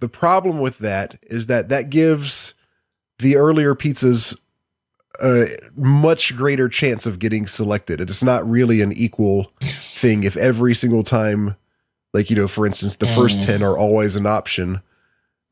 the problem with that is that gives the earlier pizzas a much greater chance of getting selected. It's not really an equal thing if every single time, like, for instance, the first 10 are always an option.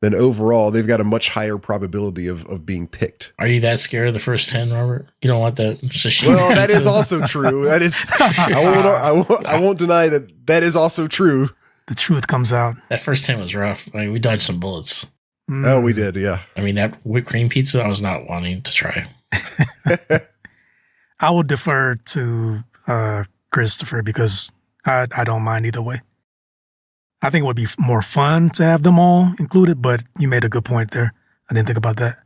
then overall they've got a much higher probability of being picked.
Are you that scared of the first 10, Robert? You don't want that sashimi?
Well, that is also true. That is, I won't deny that is also true.
The truth comes out.
That first 10 was rough. Like, we dodged some bullets.
Oh, we did, yeah.
I mean, that whipped cream pizza, I was not wanting to try.
I will defer to Christopher because I don't mind either way. I think it would be more fun to have them all included, but you made a good point there. I didn't think about that.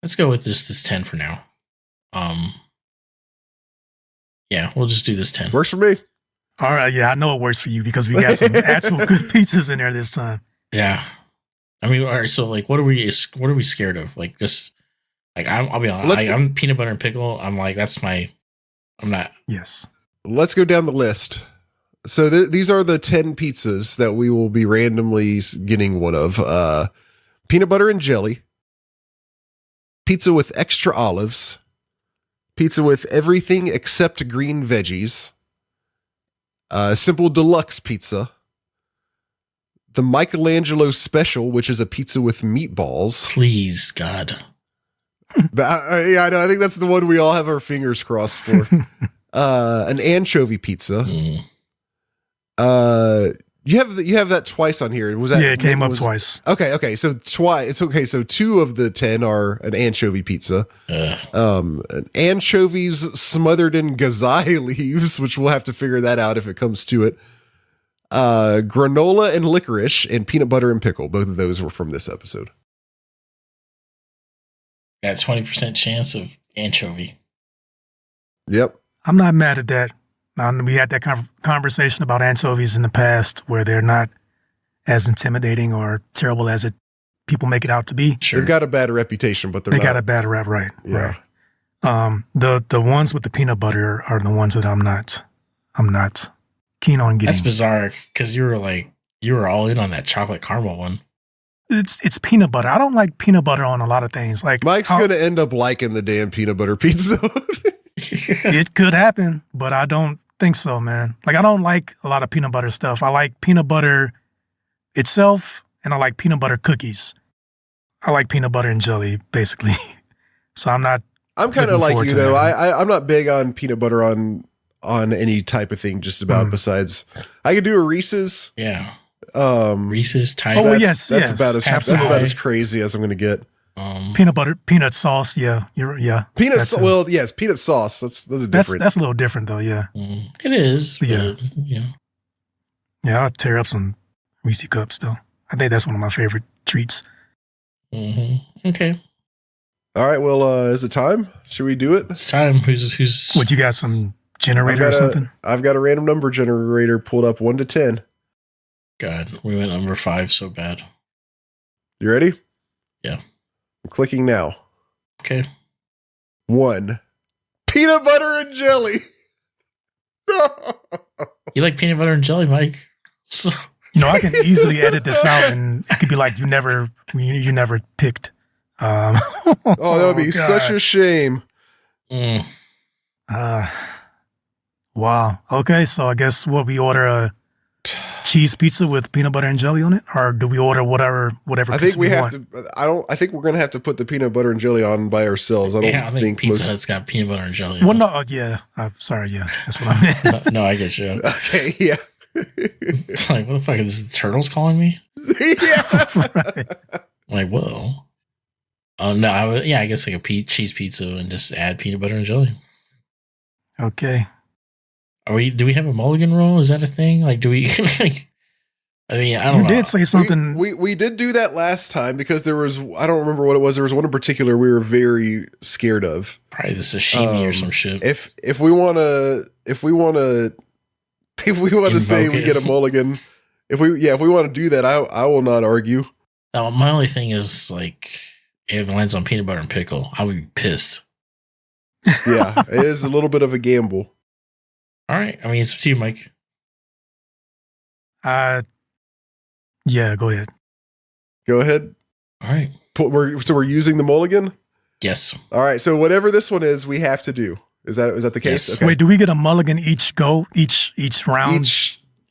Let's go with this 10 for now. Yeah, we'll just do this 10.
Works for me.
All right, yeah, I know it works for you because we got some actual good pizzas in there this time.
Yeah, I mean, all right. So, like, what are we scared of? Like, just like I'll be honest. I'm peanut butter and pickle. I'm like, I'm not.
Yes.
Let's go down the list. So these are the 10 pizzas that we will be randomly getting one of. Peanut butter and jelly. Pizza with extra olives. Pizza with everything except green veggies. Simple deluxe pizza. The Michelangelo special, which is a pizza with meatballs.
Please, God.
Yeah, I know. I think that's the one we all have our fingers crossed for. An anchovy pizza. You have that twice on here. Was that?
Yeah, it came up twice.
Okay. So twice. It's okay. So 2 of the 10 are an anchovy pizza. Anchovies smothered in gazai leaves, which we'll have to figure that out if it comes to it. Granola and licorice, and peanut butter and pickle. Both of those were from this episode.
Got 20% chance of anchovy.
Yep.
I'm not mad at that. We had that conversation about anchovies in the past where they're not as intimidating or terrible as people make it out to be.
Sure.
They've got a bad reputation, but they
got a bad rep, right?
Yeah.
Right. The ones with the peanut butter are the ones that I'm not keen on getting.
That's bizarre because you were all in on that chocolate caramel one.
It's peanut butter. I don't like peanut butter on a lot of things. Like
Mike's going to end up liking the damn peanut butter pizza.
It could happen, but I don't think so, man. Like, I don't like a lot of peanut butter stuff. I like peanut butter itself, and I like peanut butter cookies. I like peanut butter and jelly, basically. So I'm kind of like you, though. I'm not big on peanut butter on any type of thing, just about besides. I could do a Reese's.
Yeah.
Reese's
type.
Oh, yes. That's about as crazy as I'm going to get.
Peanut sauce, yeah.
Peanut sauce. Those are different.
That's a little different though, yeah.
It is.
Yeah. Yeah, I'll tear up some Reese's cups though. I think that's one of my favorite treats.
Okay.
All right. Well, is it time? Should we do it?
It's time. Who's?
What, you got some generator or something?
I've got a random number generator pulled up 1 to 10.
God, we went number 5 so bad.
You ready?
Yeah.
I'm clicking now.
Okay.
1. Peanut butter and jelly.
You like peanut butter and jelly, Mike?
I can easily edit this out, and it could be like you never picked.
That would be such a shame.
Wow. Okay, so I guess we order a cheese pizza with peanut butter and jelly on it, or do we order whatever? I think we have
to. I think we're gonna have to put the peanut butter and jelly on by ourselves.
I think Pizza Hut's got peanut butter and jelly.
Well, no, yeah. Sorry, yeah, that's what I meant.
No, I get you.
Okay, yeah.
It's like, what the fuck is the turtles calling me?
Yeah.
Right. Like, whoa. No, I guess like a cheese pizza and just add peanut butter and jelly.
Okay.
Do we have a mulligan roll? Is that a thing? Like, do we? I mean, I don't know.
You did say something.
We did do that last time because there was, I don't remember what it was. There was one in particular we were very scared of.
Probably the sashimi or some shit.
If we want to say we get a mulligan, if we want to do that, I will not argue.
Now, my only thing is like, if it lands on peanut butter and pickle, I would be pissed.
Yeah, it is a little bit of a gamble.
All right. I mean, it's up to you, Mike.
Yeah, go ahead.
Go ahead.
All right.
We're using the mulligan?
Yes.
All right. So whatever this one is, we have to do. Is that the case?
Yes.
Okay.
Wait, do we get a mulligan each round?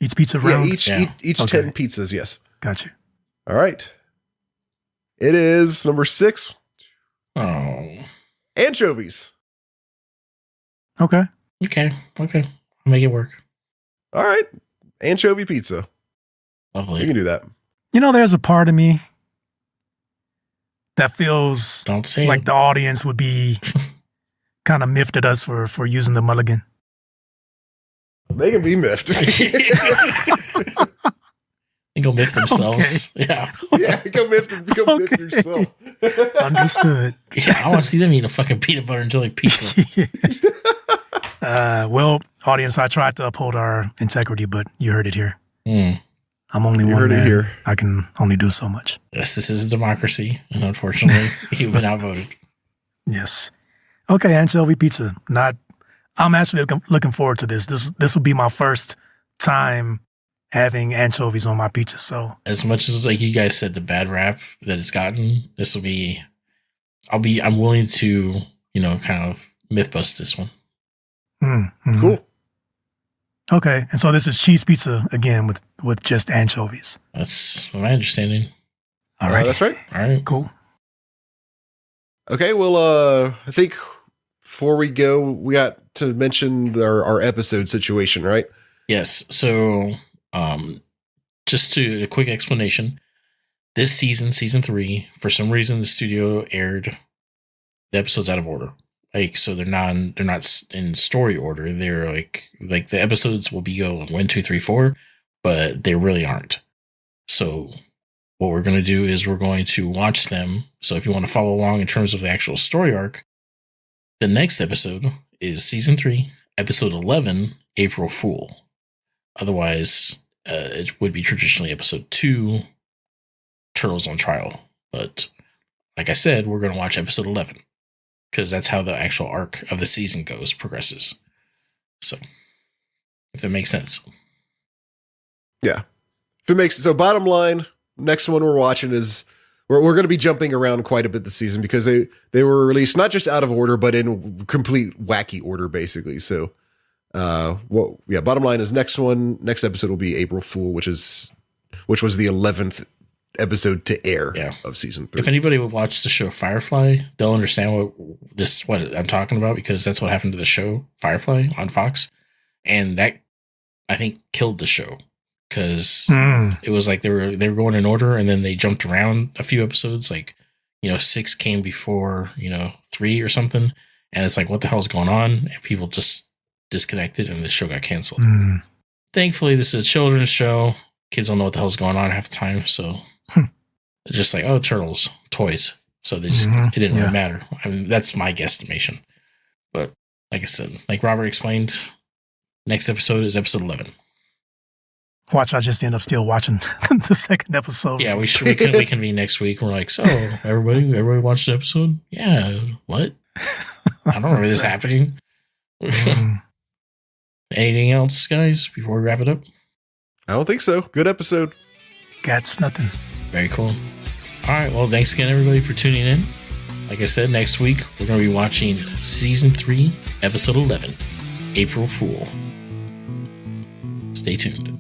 Each pizza
Yeah,
round?
each
Yeah.
each
Okay.
10 pizzas, yes.
Gotcha.
All right. It is number 6,
Oh,
anchovies.
Okay.
okay. I'll make it work.
All right. Anchovy pizza. You
Lovely.
can do that.
You know, there's a part of me that feels
Don't say
like
it.
the audience would be kind of miffed at us for using the mulligan.
They can be miffed.
They go miff themselves. Yeah.
Yeah, go miff
Okay.
yourself.
Understood.
Yeah, I want to see them eat a fucking peanut butter and jelly pizza.
Well, audience, I tried to uphold our integrity, but you heard it here.
Mm.
I'm only
You
one
heard it
man.
here.
I can only do so much.
Yes, this is a democracy, and unfortunately, you've been outvoted.
Yes. Okay, anchovy pizza. I'm actually looking forward to this. This will be my first time having anchovies on my pizza. So
As much as like you guys said, the bad rap that it's gotten, this will be. I'm willing to, kind of myth bust this one.
mhm.
Cool.
Okay, and so this is cheese pizza again with just anchovies.
That's my understanding.
All right,
That's right.
All right.
cool.
Okay, well, I think before we go, we got to mention our episode situation, right?
Yes. So, just a quick explanation. This season 3, for some reason, the studio aired the episodes out of order. Like, so they're not in story order. They're like the episodes will be go 1, 2, 3, 4, but they really aren't. So what we're going to do is we're going to watch them. So if you want to follow along in terms of the actual story arc, the next episode is season 3, episode 11, April Fool. Otherwise, it would be traditionally episode 2, Turtles on Trial. But like I said, we're going to watch episode 11 because that's how the actual arc of the season progresses. So, if that makes sense.
Yeah. If it makes so, bottom line, next one we're watching is we're going to be jumping around quite a bit this season because they were released not just out of order but in complete wacky order, basically. So, bottom line is next episode will be April Fool, which was the 11th episode to air of season 3.
If anybody would watch the show Firefly, they'll understand what I'm talking about because that's what happened to the show Firefly on Fox, and that I think killed the show because it was like they were going in order and then they jumped around a few episodes. Like 6 came before 3 or something, and it's like what the hell's going on? And people just disconnected and the show got canceled. Thankfully, this is a children's show. Kids don't know what the hell's going on half the time, so. It's just like, oh, turtles, toys. So they just, it didn't really matter. I mean, that's my guesstimation. But like I said, like Robert explained, next episode is episode 11.
Watch, I just end up still watching the second episode.
Yeah, we convene next week. We're like, so everybody watched the episode? Yeah. What? I don't remember this happening. Anything else, guys, before we wrap it up?
I don't think so. Good episode.
That's nothing.
Very cool. All right. Well, thanks again, everybody, for tuning in. Like I said, next week, we're going to be watching season 3, episode 11, April Fool. Stay tuned.